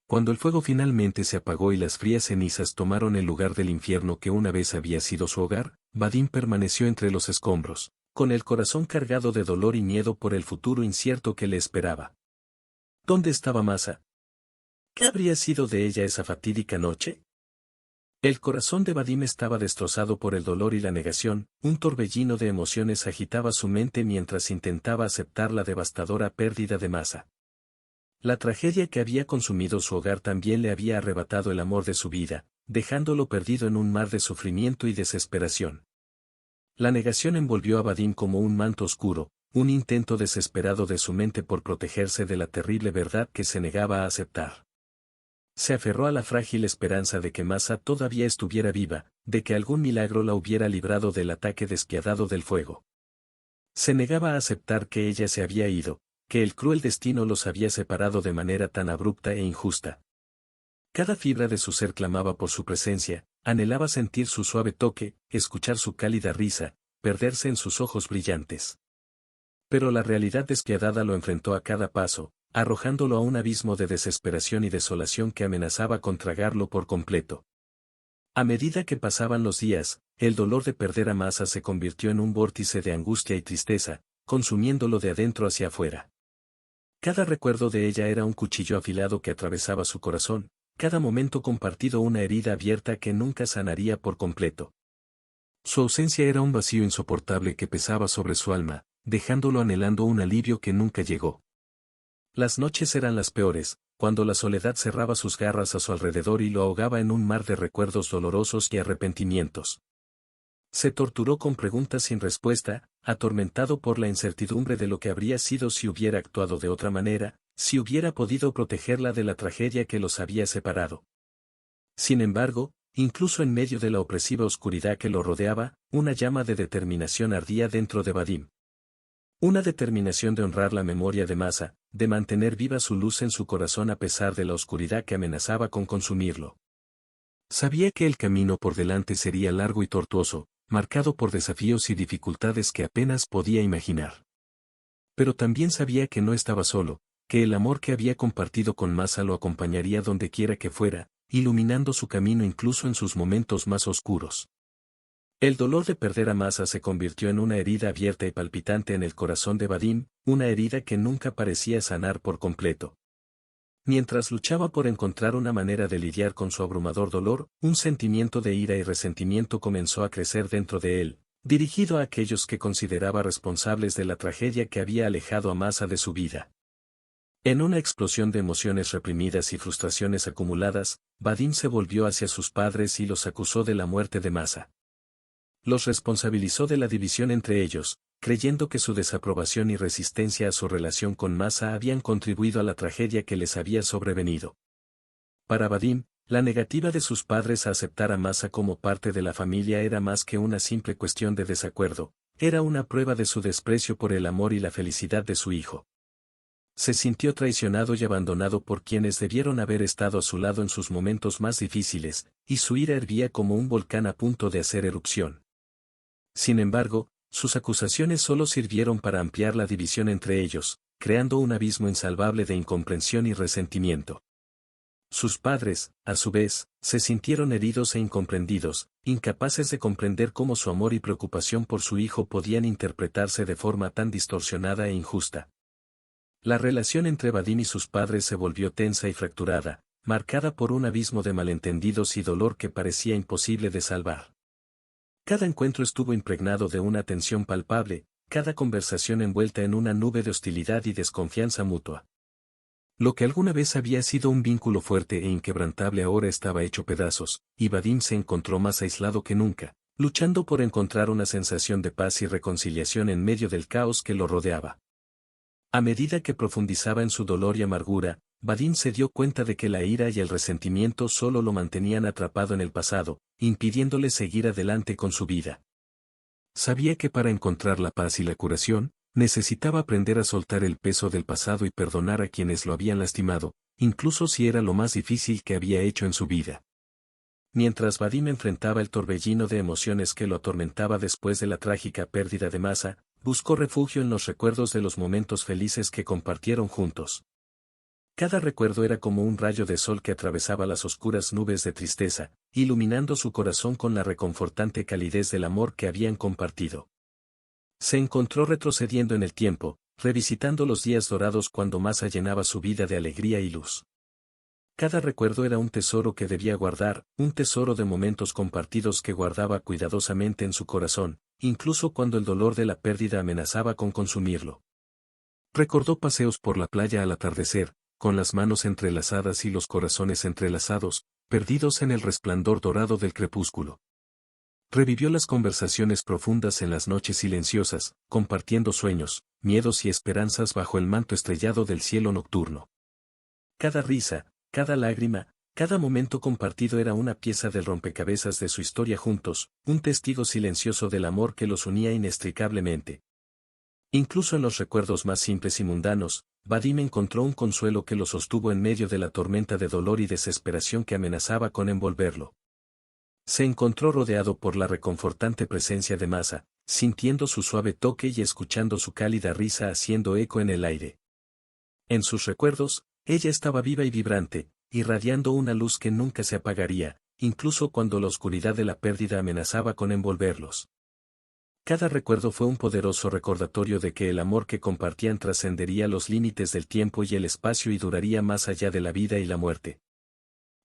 Cuando el fuego finalmente se apagó y las frías cenizas tomaron el lugar del infierno que una vez había sido su hogar, Vadim permaneció entre los escombros, con el corazón cargado de dolor y miedo por el futuro incierto que le esperaba. ¿Dónde estaba Masa? ¿Qué habría sido de ella esa fatídica noche? El corazón de Vadim estaba destrozado por el dolor y la negación, un torbellino de emociones agitaba su mente mientras intentaba aceptar la devastadora pérdida de Masa. La tragedia que había consumido su hogar también le había arrebatado el amor de su vida, dejándolo perdido en un mar de sufrimiento y desesperación. La negación envolvió a Vadim como un manto oscuro, un intento desesperado de su mente por protegerse de la terrible verdad que se negaba a aceptar. Se aferró a la frágil esperanza de que Masa todavía estuviera viva, de que algún milagro la hubiera librado del ataque despiadado del fuego. Se negaba a aceptar que ella se había ido, que el cruel destino los había separado de manera tan abrupta e injusta. Cada fibra de su ser clamaba por su presencia, anhelaba sentir su suave toque, escuchar su cálida risa, perderse en sus ojos brillantes. Pero la realidad despiadada lo enfrentó a cada paso, arrojándolo a un abismo de desesperación y desolación que amenazaba con tragarlo por completo. A medida que pasaban los días, el dolor de perder a Masa se convirtió en un vórtice de angustia y tristeza, consumiéndolo de adentro hacia afuera. Cada recuerdo de ella era un cuchillo afilado que atravesaba su corazón, cada momento compartido una herida abierta que nunca sanaría por completo. Su ausencia era un vacío insoportable que pesaba sobre su alma, dejándolo anhelando un alivio que nunca llegó. Las noches eran las peores, cuando la soledad cerraba sus garras a su alrededor y lo ahogaba en un mar de recuerdos dolorosos y arrepentimientos. Se torturó con preguntas sin respuesta, atormentado por la incertidumbre de lo que habría sido si hubiera actuado de otra manera, si hubiera podido protegerla de la tragedia que los había separado. Sin embargo, incluso en medio de la opresiva oscuridad que lo rodeaba, una llama de determinación ardía dentro de Vadim. Una determinación de honrar la memoria de Masa, de mantener viva su luz en su corazón a pesar de la oscuridad que amenazaba con consumirlo. Sabía que el camino por delante sería largo y tortuoso, marcado por desafíos y dificultades que apenas podía imaginar. Pero también sabía que no estaba solo, que el amor que había compartido con Masa lo acompañaría donde quiera que fuera, iluminando su camino incluso en sus momentos más oscuros. El dolor de perder a Masa se convirtió en una herida abierta y palpitante en el corazón de Vadim, una herida que nunca parecía sanar por completo. Mientras luchaba por encontrar una manera de lidiar con su abrumador dolor, un sentimiento de ira y resentimiento comenzó a crecer dentro de él, dirigido a aquellos que consideraba responsables de la tragedia que había alejado a Masa de su vida. En una explosión de emociones reprimidas y frustraciones acumuladas, Vadim se volvió hacia sus padres y los acusó de la muerte de Masa. Los responsabilizó de la división entre ellos, creyendo que su desaprobación y resistencia a su relación con Masa habían contribuido a la tragedia que les había sobrevenido. Para Vadim, la negativa de sus padres a aceptar a Masa como parte de la familia era más que una simple cuestión de desacuerdo, era una prueba de su desprecio por el amor y la felicidad de su hijo. Se sintió traicionado y abandonado por quienes debieron haber estado a su lado en sus momentos más difíciles, y su ira hervía como un volcán a punto de hacer erupción. Sin embargo, sus acusaciones solo sirvieron para ampliar la división entre ellos, creando un abismo insalvable de incomprensión y resentimiento. Sus padres, a su vez, se sintieron heridos e incomprendidos, incapaces de comprender cómo su amor y preocupación por su hijo podían interpretarse de forma tan distorsionada e injusta. La relación entre Vadim y sus padres se volvió tensa y fracturada, marcada por un abismo de malentendidos y dolor que parecía imposible de salvar. Cada encuentro estuvo impregnado de una tensión palpable, cada conversación envuelta en una nube de hostilidad y desconfianza mutua. Lo que alguna vez había sido un vínculo fuerte e inquebrantable ahora estaba hecho pedazos, y Vadim se encontró más aislado que nunca, luchando por encontrar una sensación de paz y reconciliación en medio del caos que lo rodeaba. A medida que profundizaba en su dolor y amargura, Vadim se dio cuenta de que la ira y el resentimiento solo lo mantenían atrapado en el pasado, impidiéndole seguir adelante con su vida. Sabía que para encontrar la paz y la curación, necesitaba aprender a soltar el peso del pasado y perdonar a quienes lo habían lastimado, incluso si era lo más difícil que había hecho en su vida. Mientras Vadim enfrentaba el torbellino de emociones que lo atormentaba después de la trágica pérdida de Masa, buscó refugio en los recuerdos de los momentos felices que compartieron juntos. Cada recuerdo era como un rayo de sol que atravesaba las oscuras nubes de tristeza, iluminando su corazón con la reconfortante calidez del amor que habían compartido. Se encontró retrocediendo en el tiempo, revisitando los días dorados cuando Masa llenaba su vida de alegría y luz. Cada recuerdo era un tesoro que debía guardar, un tesoro de momentos compartidos que guardaba cuidadosamente en su corazón, incluso cuando el dolor de la pérdida amenazaba con consumirlo. Recordó paseos por la playa al atardecer, con las manos entrelazadas y los corazones entrelazados, perdidos en el resplandor dorado del crepúsculo. Revivió las conversaciones profundas en las noches silenciosas, compartiendo sueños, miedos y esperanzas bajo el manto estrellado del cielo nocturno. Cada risa, cada lágrima, cada momento compartido era una pieza del rompecabezas de su historia juntos, un testigo silencioso del amor que los unía inextricablemente. Incluso en los recuerdos más simples y mundanos, Vadim encontró un consuelo que lo sostuvo en medio de la tormenta de dolor y desesperación que amenazaba con envolverlo. Se encontró rodeado por la reconfortante presencia de Masa, sintiendo su suave toque y escuchando su cálida risa haciendo eco en el aire. En sus recuerdos, ella estaba viva y vibrante, irradiando una luz que nunca se apagaría, incluso cuando la oscuridad de la pérdida amenazaba con envolverlos. Cada recuerdo fue un poderoso recordatorio de que el amor que compartían trascendería los límites del tiempo y el espacio y duraría más allá de la vida y la muerte.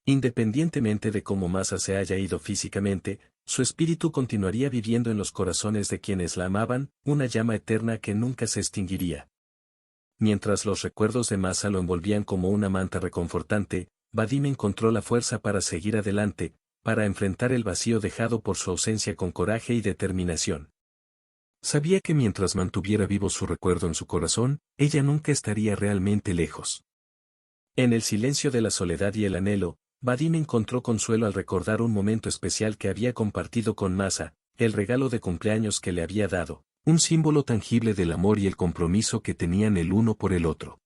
Independientemente de cómo Masa se haya ido físicamente, su espíritu continuaría viviendo en los corazones de quienes la amaban, una llama eterna que nunca se extinguiría. Mientras los recuerdos de Masa lo envolvían como una manta reconfortante, Vadim encontró la fuerza para seguir adelante, para enfrentar el vacío dejado por su ausencia con coraje y determinación. Sabía que mientras mantuviera vivo su recuerdo en su corazón, ella nunca estaría realmente lejos. En el silencio de la soledad y el anhelo, Vadim encontró consuelo al recordar un momento especial que había compartido con Masa, el regalo de cumpleaños que le había dado, un símbolo tangible del amor y el compromiso que tenían el uno por el otro.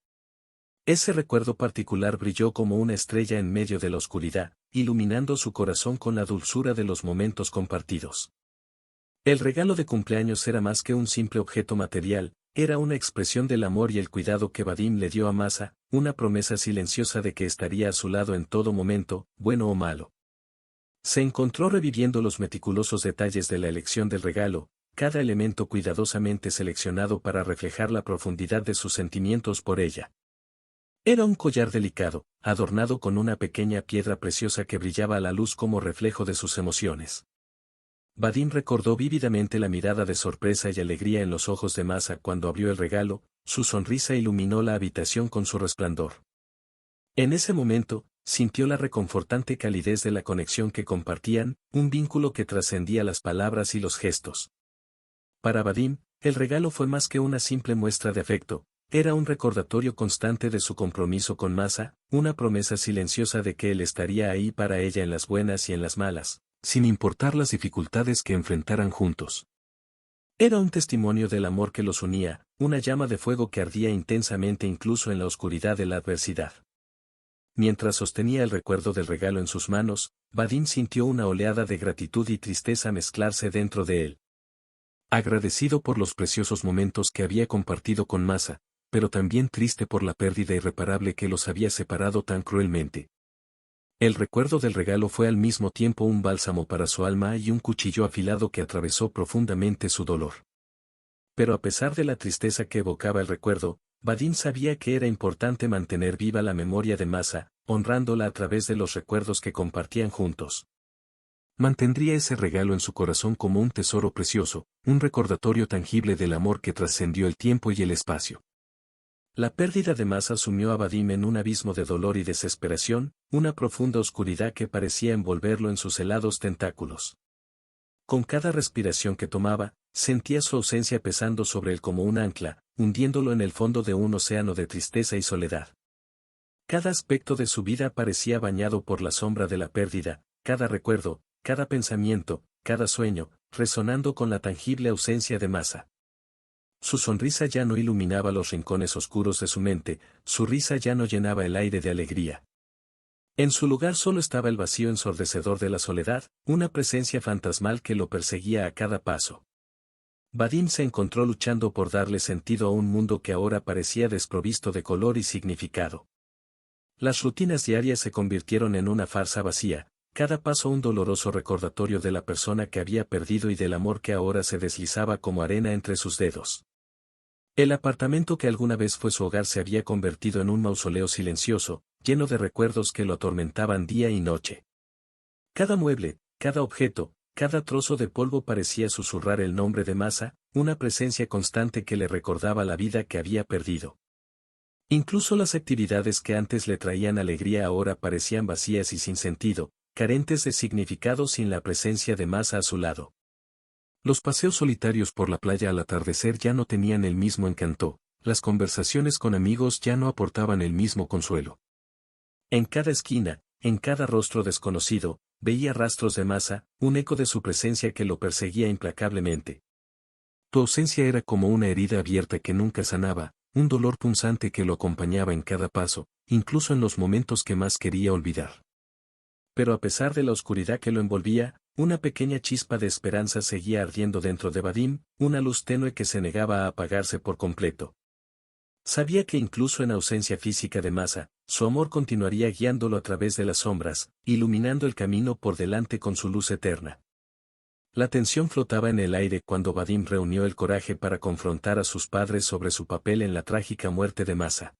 Ese recuerdo particular brilló como una estrella en medio de la oscuridad, iluminando su corazón con la dulzura de los momentos compartidos. El regalo de cumpleaños era más que un simple objeto material, era una expresión del amor y el cuidado que Vadim le dio a Masa, una promesa silenciosa de que estaría a su lado en todo momento, bueno o malo. Se encontró reviviendo los meticulosos detalles de la elección del regalo, cada elemento cuidadosamente seleccionado para reflejar la profundidad de sus sentimientos por ella. Era un collar delicado, adornado con una pequeña piedra preciosa que brillaba a la luz como reflejo de sus emociones. Vadim recordó vívidamente la mirada de sorpresa y alegría en los ojos de Masa cuando abrió el regalo, su sonrisa iluminó la habitación con su resplandor. En ese momento, sintió la reconfortante calidez de la conexión que compartían, un vínculo que trascendía las palabras y los gestos. Para Vadim, el regalo fue más que una simple muestra de afecto, era un recordatorio constante de su compromiso con Masa, una promesa silenciosa de que él estaría ahí para ella en las buenas y en las malas, sin importar las dificultades que enfrentaran juntos. Era un testimonio del amor que los unía, una llama de fuego que ardía intensamente incluso en la oscuridad de la adversidad. Mientras sostenía el recuerdo del regalo en sus manos, Vadim sintió una oleada de gratitud y tristeza mezclarse dentro de él. Agradecido por los preciosos momentos que había compartido con Masa, pero también triste por la pérdida irreparable que los había separado tan cruelmente. El recuerdo del regalo fue al mismo tiempo un bálsamo para su alma y un cuchillo afilado que atravesó profundamente su dolor. Pero a pesar de la tristeza que evocaba el recuerdo, Vadim sabía que era importante mantener viva la memoria de Masa, honrándola a través de los recuerdos que compartían juntos. Mantendría ese regalo en su corazón como un tesoro precioso, un recordatorio tangible del amor que trascendió el tiempo y el espacio. La pérdida de Masa sumió a Vadim en un abismo de dolor y desesperación, una profunda oscuridad que parecía envolverlo en sus helados tentáculos. Con cada respiración que tomaba, sentía su ausencia pesando sobre él como un ancla, hundiéndolo en el fondo de un océano de tristeza y soledad. Cada aspecto de su vida parecía bañado por la sombra de la pérdida, cada recuerdo, cada pensamiento, cada sueño, resonando con la tangible ausencia de Masa. Su sonrisa ya no iluminaba los rincones oscuros de su mente, su risa ya no llenaba el aire de alegría. En su lugar solo estaba el vacío ensordecedor de la soledad, una presencia fantasmal que lo perseguía a cada paso. Vadim se encontró luchando por darle sentido a un mundo que ahora parecía desprovisto de color y significado. Las rutinas diarias se convirtieron en una farsa vacía, cada paso un doloroso recordatorio de la persona que había perdido y del amor que ahora se deslizaba como arena entre sus dedos. El apartamento que alguna vez fue su hogar se había convertido en un mausoleo silencioso, lleno de recuerdos que lo atormentaban día y noche. Cada mueble, cada objeto, cada trozo de polvo parecía susurrar el nombre de Masa, una presencia constante que le recordaba la vida que había perdido. Incluso las actividades que antes le traían alegría ahora parecían vacías y sin sentido, carentes de significado sin la presencia de Masa a su lado. Los paseos solitarios por la playa al atardecer ya no tenían el mismo encanto, las conversaciones con amigos ya no aportaban el mismo consuelo. En cada esquina, en cada rostro desconocido, veía rastros de Masa, un eco de su presencia que lo perseguía implacablemente. Tu ausencia era como una herida abierta que nunca sanaba, un dolor punzante que lo acompañaba en cada paso, incluso en los momentos que más quería olvidar. Pero a pesar de la oscuridad que lo envolvía, una pequeña chispa de esperanza seguía ardiendo dentro de Vadim, una luz tenue que se negaba a apagarse por completo. Sabía que incluso en ausencia física de Masa, su amor continuaría guiándolo a través de las sombras, iluminando el camino por delante con su luz eterna. La tensión flotaba en el aire cuando Vadim reunió el coraje para confrontar a sus padres sobre su papel en la trágica muerte de Masa.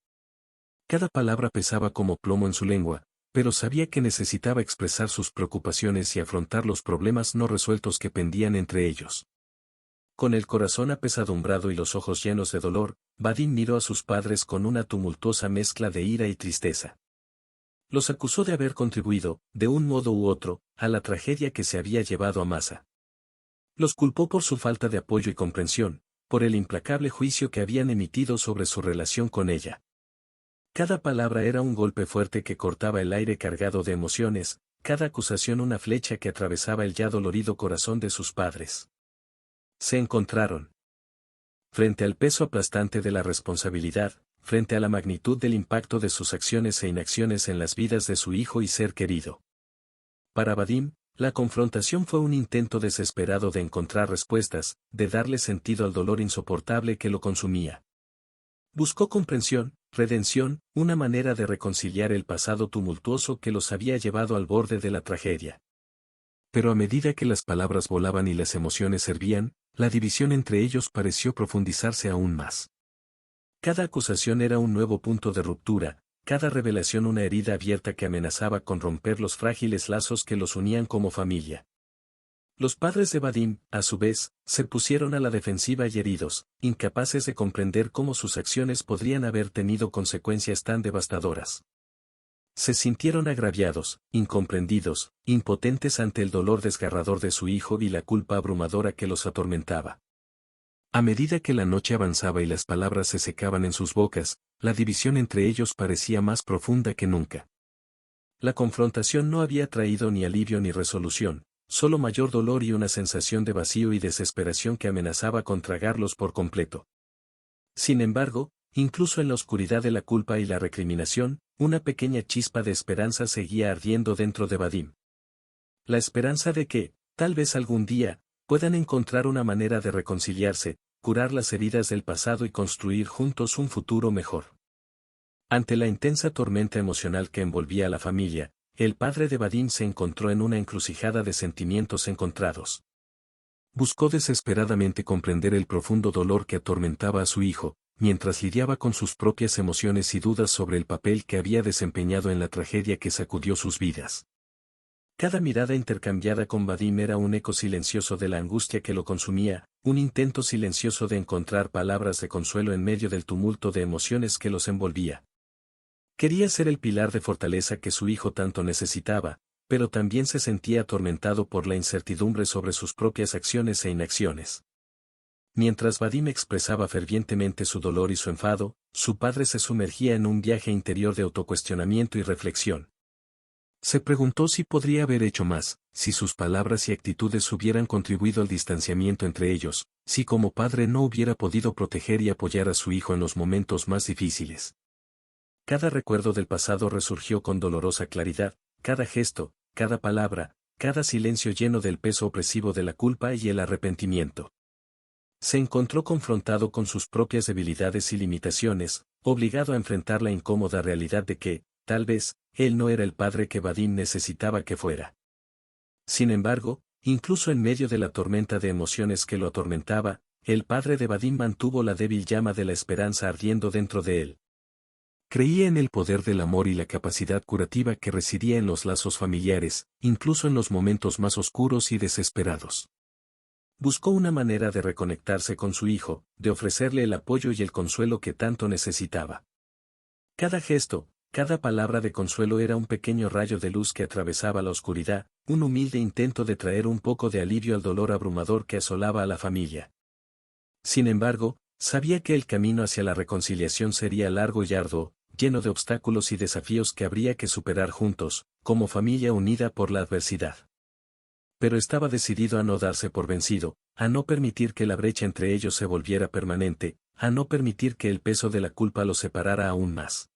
Cada palabra pesaba como plomo en su lengua, pero sabía que necesitaba expresar sus preocupaciones y afrontar los problemas no resueltos que pendían entre ellos. Con el corazón apesadumbrado y los ojos llenos de dolor, Vadim miró a sus padres con una tumultuosa mezcla de ira y tristeza. Los acusó de haber contribuido, de un modo u otro, a la tragedia que se había llevado a Masa. Los culpó por su falta de apoyo y comprensión, por el implacable juicio que habían emitido sobre su relación con ella. Cada palabra era un golpe fuerte que cortaba el aire cargado de emociones, cada acusación una flecha que atravesaba el ya dolorido corazón de sus padres. Se encontraron. Frente al peso aplastante de la responsabilidad, frente a la magnitud del impacto de sus acciones e inacciones en las vidas de su hijo y ser querido. Para Vadim, la confrontación fue un intento desesperado de encontrar respuestas, de darle sentido al dolor insoportable que lo consumía. Buscó comprensión, redención, una manera de reconciliar el pasado tumultuoso que los había llevado al borde de la tragedia. Pero a medida que las palabras volaban y las emociones hervían, la división entre ellos pareció profundizarse aún más. Cada acusación era un nuevo punto de ruptura, cada revelación una herida abierta que amenazaba con romper los frágiles lazos que los unían como familia. Los padres de Vadim, a su vez, se pusieron a la defensiva y heridos, incapaces de comprender cómo sus acciones podrían haber tenido consecuencias tan devastadoras. Se sintieron agraviados, incomprendidos, impotentes ante el dolor desgarrador de su hijo y la culpa abrumadora que los atormentaba. A medida que la noche avanzaba y las palabras se secaban en sus bocas, la división entre ellos parecía más profunda que nunca. La confrontación no había traído ni alivio ni resolución, solo mayor dolor y una sensación de vacío y desesperación que amenazaba con tragarlos por completo. Sin embargo, incluso en la oscuridad de la culpa y la recriminación, una pequeña chispa de esperanza seguía ardiendo dentro de Vadim. La esperanza de que, tal vez algún día, puedan encontrar una manera de reconciliarse, curar las heridas del pasado y construir juntos un futuro mejor. Ante la intensa tormenta emocional que envolvía a la familia, el padre de Vadim se encontró en una encrucijada de sentimientos encontrados. Buscó desesperadamente comprender el profundo dolor que atormentaba a su hijo, mientras lidiaba con sus propias emociones y dudas sobre el papel que había desempeñado en la tragedia que sacudió sus vidas. Cada mirada intercambiada con Vadim era un eco silencioso de la angustia que lo consumía, un intento silencioso de encontrar palabras de consuelo en medio del tumulto de emociones que los envolvía. Quería ser el pilar de fortaleza que su hijo tanto necesitaba, pero también se sentía atormentado por la incertidumbre sobre sus propias acciones e inacciones. Mientras Vadim expresaba fervientemente su dolor y su enfado, su padre se sumergía en un viaje interior de autocuestionamiento y reflexión. Se preguntó si podría haber hecho más, si sus palabras y actitudes hubieran contribuido al distanciamiento entre ellos, si como padre no hubiera podido proteger y apoyar a su hijo en los momentos más difíciles. Cada recuerdo del pasado resurgió con dolorosa claridad, cada gesto, cada palabra, cada silencio lleno del peso opresivo de la culpa y el arrepentimiento. Se encontró confrontado con sus propias debilidades y limitaciones, obligado a enfrentar la incómoda realidad de que, tal vez, él no era el padre que Vadim necesitaba que fuera. Sin embargo, incluso en medio de la tormenta de emociones que lo atormentaba, el padre de Vadim mantuvo la débil llama de la esperanza ardiendo dentro de él. Creía en el poder del amor y la capacidad curativa que residía en los lazos familiares, incluso en los momentos más oscuros y desesperados. Buscó una manera de reconectarse con su hijo, de ofrecerle el apoyo y el consuelo que tanto necesitaba. Cada gesto, cada palabra de consuelo era un pequeño rayo de luz que atravesaba la oscuridad, un humilde intento de traer un poco de alivio al dolor abrumador que asolaba a la familia. Sin embargo, sabía que el camino hacia la reconciliación sería largo y arduo, lleno de obstáculos y desafíos que habría que superar juntos, como familia unida por la adversidad. Pero estaba decidido a no darse por vencido, a no permitir que la brecha entre ellos se volviera permanente, a no permitir que el peso de la culpa los separara aún más.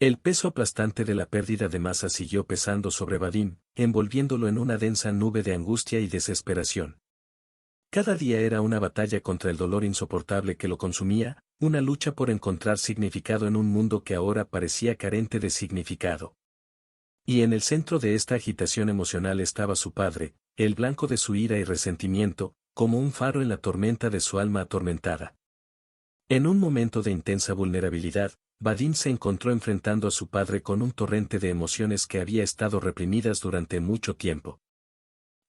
El peso aplastante de la pérdida de Masa siguió pesando sobre Vadim, envolviéndolo en una densa nube de angustia y desesperación. Cada día era una batalla contra el dolor insoportable que lo consumía, una lucha por encontrar significado en un mundo que ahora parecía carente de significado. Y en el centro de esta agitación emocional estaba su padre, el blanco de su ira y resentimiento, como un faro en la tormenta de su alma atormentada. En un momento de intensa vulnerabilidad, Vadim se encontró enfrentando a su padre con un torrente de emociones que había estado reprimidas durante mucho tiempo.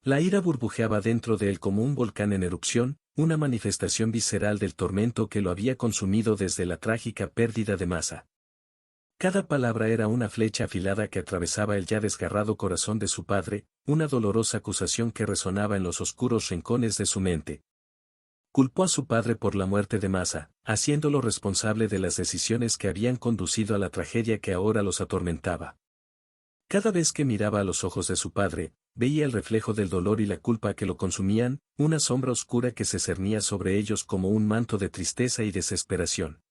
La ira burbujeaba dentro de él como un volcán en erupción, una manifestación visceral del tormento que lo había consumido desde la trágica pérdida de Masa. Cada palabra era una flecha afilada que atravesaba el ya desgarrado corazón de su padre, una dolorosa acusación que resonaba en los oscuros rincones de su mente. Culpó a su padre por la muerte de Masa, haciéndolo responsable de las decisiones que habían conducido a la tragedia que ahora los atormentaba. Cada vez que miraba a los ojos de su padre, veía el reflejo del dolor y la culpa que lo consumían, una sombra oscura que se cernía sobre ellos como un manto de tristeza y desesperación.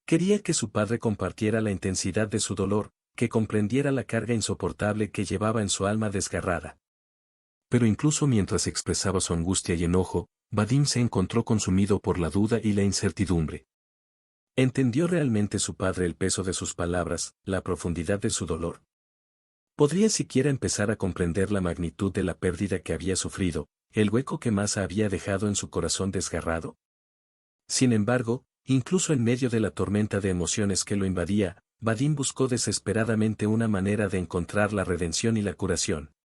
Quería que su padre compartiera la intensidad de su dolor, que comprendiera la carga insoportable que llevaba en su alma desgarrada. Pero incluso mientras expresaba su angustia y enojo, Vadim se encontró consumido por la duda y la incertidumbre. ¿Entendió realmente su padre el peso de sus palabras, la profundidad de su dolor? ¿Podría siquiera empezar a comprender la magnitud de la pérdida que había sufrido, el hueco que Masa había dejado en su corazón desgarrado? Sin embargo, incluso en medio de la tormenta de emociones que lo invadía, Vadim buscó desesperadamente una manera de encontrar la redención y la curación.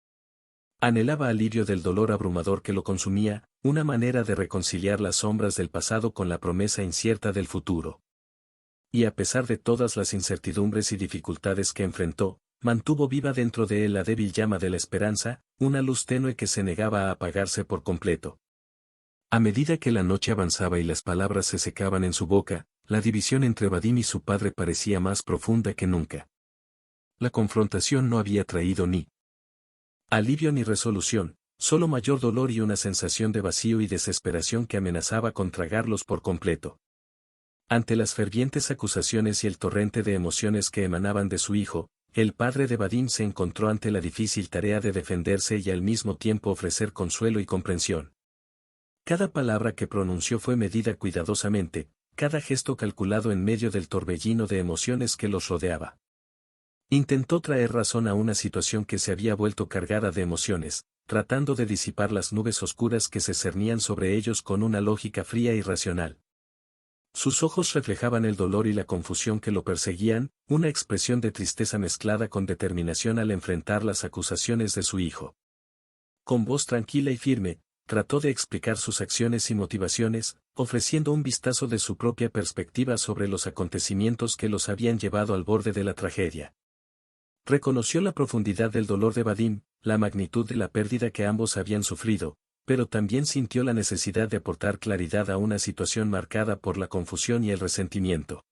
Anhelaba alivio del dolor abrumador que lo consumía, una manera de reconciliar las sombras del pasado con la promesa incierta del futuro. Y a pesar de todas las incertidumbres y dificultades que enfrentó, mantuvo viva dentro de él la débil llama de la esperanza, una luz tenue que se negaba a apagarse por completo. A medida que la noche avanzaba y las palabras se secaban en su boca, la división entre Vadim y su padre parecía más profunda que nunca. La confrontación no había traído ni alivio ni resolución, solo mayor dolor y una sensación de vacío y desesperación que amenazaba con tragarlos por completo. Ante las fervientes acusaciones y el torrente de emociones que emanaban de su hijo, el padre de Vadim se encontró ante la difícil tarea de defenderse y al mismo tiempo ofrecer consuelo y comprensión. Cada palabra que pronunció fue medida cuidadosamente, cada gesto calculado en medio del torbellino de emociones que los rodeaba. Intentó traer razón a una situación que se había vuelto cargada de emociones, tratando de disipar las nubes oscuras que se cernían sobre ellos con una lógica fría y racional. Sus ojos reflejaban el dolor y la confusión que lo perseguían, una expresión de tristeza mezclada con determinación al enfrentar las acusaciones de su hijo. Con voz tranquila y firme, trató de explicar sus acciones y motivaciones, ofreciendo un vistazo de su propia perspectiva sobre los acontecimientos que los habían llevado al borde de la tragedia. Reconoció la profundidad del dolor de Vadim, la magnitud de la pérdida que ambos habían sufrido, pero también sintió la necesidad de aportar claridad a una situación marcada por la confusión y el resentimiento.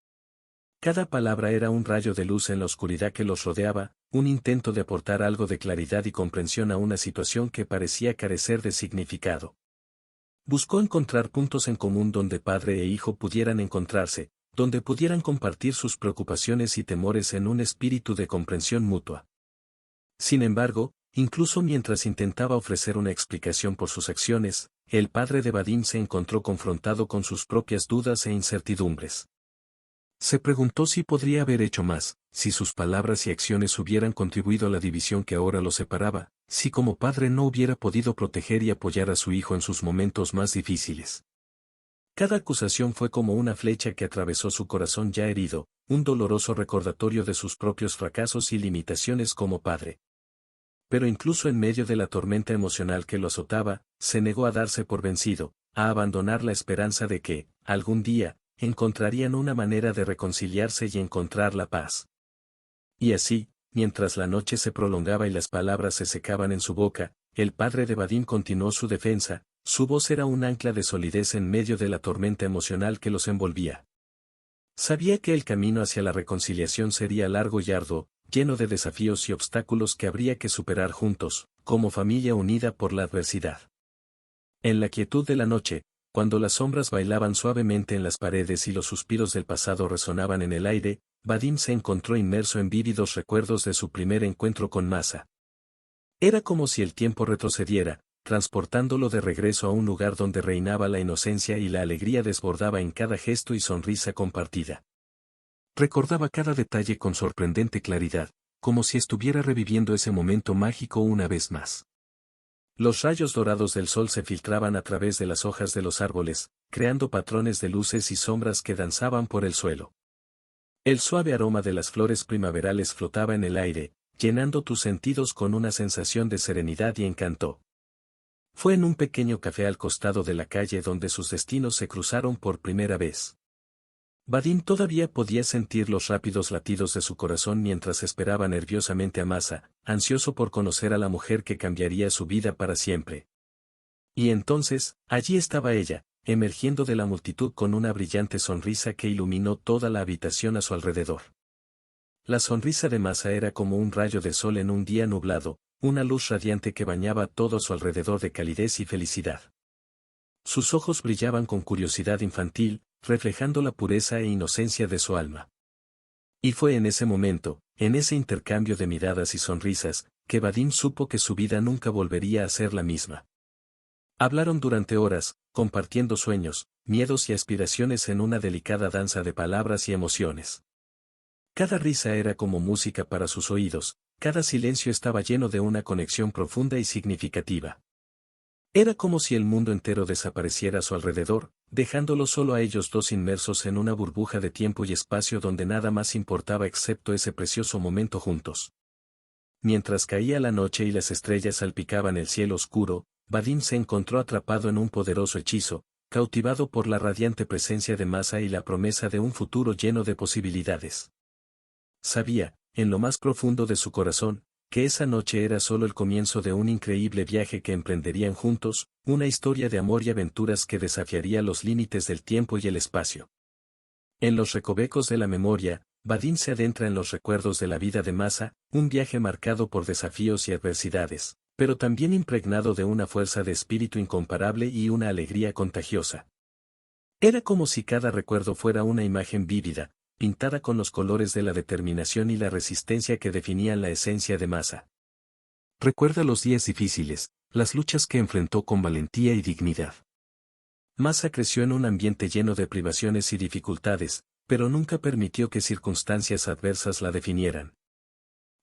Cada palabra era un rayo de luz en la oscuridad que los rodeaba, un intento de aportar algo de claridad y comprensión a una situación que parecía carecer de significado. Buscó encontrar puntos en común donde padre e hijo pudieran encontrarse, donde pudieran compartir sus preocupaciones y temores en un espíritu de comprensión mutua. Sin embargo, incluso mientras intentaba ofrecer una explicación por sus acciones, el padre de Vadim se encontró confrontado con sus propias dudas e incertidumbres. Se preguntó si podría haber hecho más, si sus palabras y acciones hubieran contribuido a la división que ahora lo separaba, si como padre no hubiera podido proteger y apoyar a su hijo en sus momentos más difíciles. Cada acusación fue como una flecha que atravesó su corazón ya herido, un doloroso recordatorio de sus propios fracasos y limitaciones como padre. Pero incluso en medio de la tormenta emocional que lo azotaba, se negó a darse por vencido, a abandonar la esperanza de que, algún día, encontrarían una manera de reconciliarse y encontrar la paz. Y así, mientras la noche se prolongaba y las palabras se secaban en su boca, el padre de Vadim continuó su defensa, su voz era un ancla de solidez en medio de la tormenta emocional que los envolvía. Sabía que el camino hacia la reconciliación sería largo y arduo, lleno de desafíos y obstáculos que habría que superar juntos, como familia unida por la adversidad. En la quietud de la noche, cuando las sombras bailaban suavemente en las paredes y los suspiros del pasado resonaban en el aire, Vadim se encontró inmerso en vívidos recuerdos de su primer encuentro con Masa. Era como si el tiempo retrocediera, transportándolo de regreso a un lugar donde reinaba la inocencia y la alegría desbordaba en cada gesto y sonrisa compartida. Recordaba cada detalle con sorprendente claridad, como si estuviera reviviendo ese momento mágico una vez más. Los rayos dorados del sol se filtraban a través de las hojas de los árboles, creando patrones de luces y sombras que danzaban por el suelo. El suave aroma de las flores primaverales flotaba en el aire, llenando tus sentidos con una sensación de serenidad y encanto. Fue en un pequeño café al costado de la calle donde sus destinos se cruzaron por primera vez. Vadim todavía podía sentir los rápidos latidos de su corazón mientras esperaba nerviosamente a Masa, ansioso por conocer a la mujer que cambiaría su vida para siempre. Y entonces, allí estaba ella, emergiendo de la multitud con una brillante sonrisa que iluminó toda la habitación a su alrededor. La sonrisa de Masa era como un rayo de sol en un día nublado, una luz radiante que bañaba todo a su alrededor de calidez y felicidad. Sus ojos brillaban con curiosidad infantil, reflejando la pureza e inocencia de su alma. Y fue en ese momento, en ese intercambio de miradas y sonrisas, que Vadim supo que su vida nunca volvería a ser la misma. Hablaron durante horas, compartiendo sueños, miedos y aspiraciones en una delicada danza de palabras y emociones. Cada risa era como música para sus oídos, cada silencio estaba lleno de una conexión profunda y significativa. Era como si el mundo entero desapareciera a su alrededor, dejándolo solo a ellos dos inmersos en una burbuja de tiempo y espacio donde nada más importaba excepto ese precioso momento juntos. Mientras caía la noche y las estrellas salpicaban el cielo oscuro, Vadim se encontró atrapado en un poderoso hechizo, cautivado por la radiante presencia de Masa y la promesa de un futuro lleno de posibilidades. Sabía, en lo más profundo de su corazón, que esa noche era solo el comienzo de un increíble viaje que emprenderían juntos, una historia de amor y aventuras que desafiaría los límites del tiempo y el espacio. En los recovecos de la memoria, Vadim se adentra en los recuerdos de la vida de Masa, un viaje marcado por desafíos y adversidades, pero también impregnado de una fuerza de espíritu incomparable y una alegría contagiosa. Era como si cada recuerdo fuera una imagen vívida, pintada con los colores de la determinación y la resistencia que definían la esencia de Masa. Recuerda los días difíciles, las luchas que enfrentó con valentía y dignidad. Masa creció en un ambiente lleno de privaciones y dificultades, pero nunca permitió que circunstancias adversas la definieran.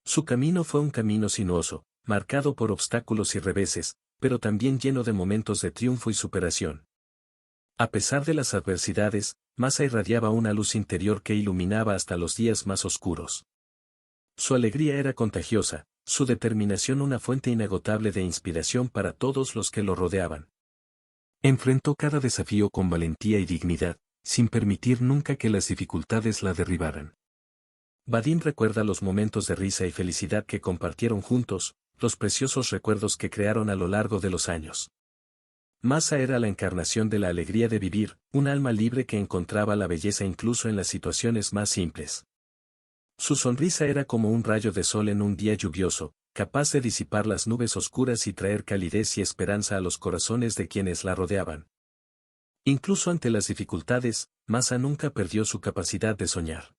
Su camino fue un camino sinuoso, marcado por obstáculos y reveses, pero también lleno de momentos de triunfo y superación. A pesar de las adversidades, Masa irradiaba una luz interior que iluminaba hasta los días más oscuros. Su alegría era contagiosa, su determinación una fuente inagotable de inspiración para todos los que lo rodeaban. Enfrentó cada desafío con valentía y dignidad, sin permitir nunca que las dificultades la derribaran. Vadim recuerda los momentos de risa y felicidad que compartieron juntos, los preciosos recuerdos que crearon a lo largo de los años. Masa era la encarnación de la alegría de vivir, un alma libre que encontraba la belleza incluso en las situaciones más simples. Su sonrisa era como un rayo de sol en un día lluvioso, capaz de disipar las nubes oscuras y traer calidez y esperanza a los corazones de quienes la rodeaban. Incluso ante las dificultades, Masa nunca perdió su capacidad de soñar.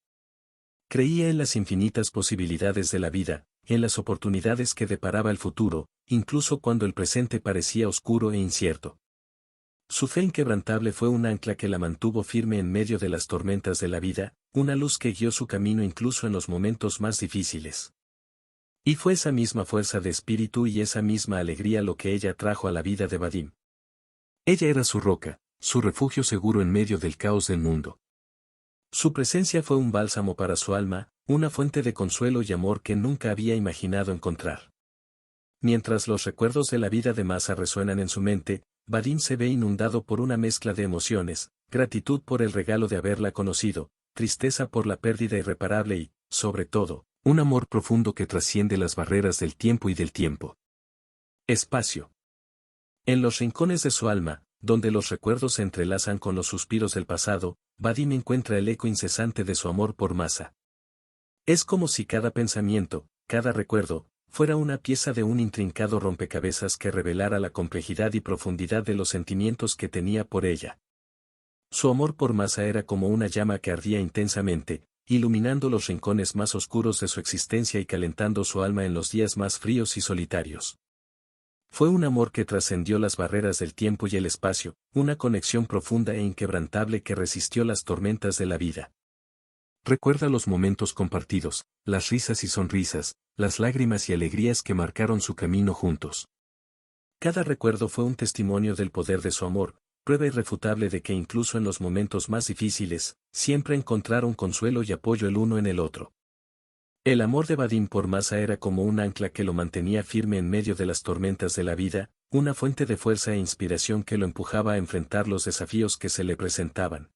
Creía en las infinitas posibilidades de la vida, en las oportunidades que deparaba el futuro, incluso cuando el presente parecía oscuro e incierto. Su fe inquebrantable fue un ancla que la mantuvo firme en medio de las tormentas de la vida, una luz que guió su camino incluso en los momentos más difíciles. Y fue esa misma fuerza de espíritu y esa misma alegría lo que ella trajo a la vida de Vadim. Ella era su roca, su refugio seguro en medio del caos del mundo. Su presencia fue un bálsamo para su alma, una fuente de consuelo y amor que nunca había imaginado encontrar. Mientras los recuerdos de la vida de Masa resuenan en su mente, Vadim se ve inundado por una mezcla de emociones, gratitud por el regalo de haberla conocido, tristeza por la pérdida irreparable y, sobre todo, un amor profundo que trasciende las barreras del tiempo y del tiempo. Espacio. En los rincones de su alma, donde los recuerdos se entrelazan con los suspiros del pasado, Vadim encuentra el eco incesante de su amor por Masa. Es como si cada pensamiento, cada recuerdo, fuera una pieza de un intrincado rompecabezas que revelara la complejidad y profundidad de los sentimientos que tenía por ella. Su amor por Masa era como una llama que ardía intensamente, iluminando los rincones más oscuros de su existencia y calentando su alma en los días más fríos y solitarios. Fue un amor que trascendió las barreras del tiempo y el espacio, una conexión profunda e inquebrantable que resistió las tormentas de la vida. Recuerda los momentos compartidos, las risas y sonrisas, las lágrimas y alegrías que marcaron su camino juntos. Cada recuerdo fue un testimonio del poder de su amor, prueba irrefutable de que incluso en los momentos más difíciles, siempre encontraron consuelo y apoyo el uno en el otro. El amor de Vadim por Masa era como un ancla que lo mantenía firme en medio de las tormentas de la vida, una fuente de fuerza e inspiración que lo empujaba a enfrentar los desafíos que se le presentaban.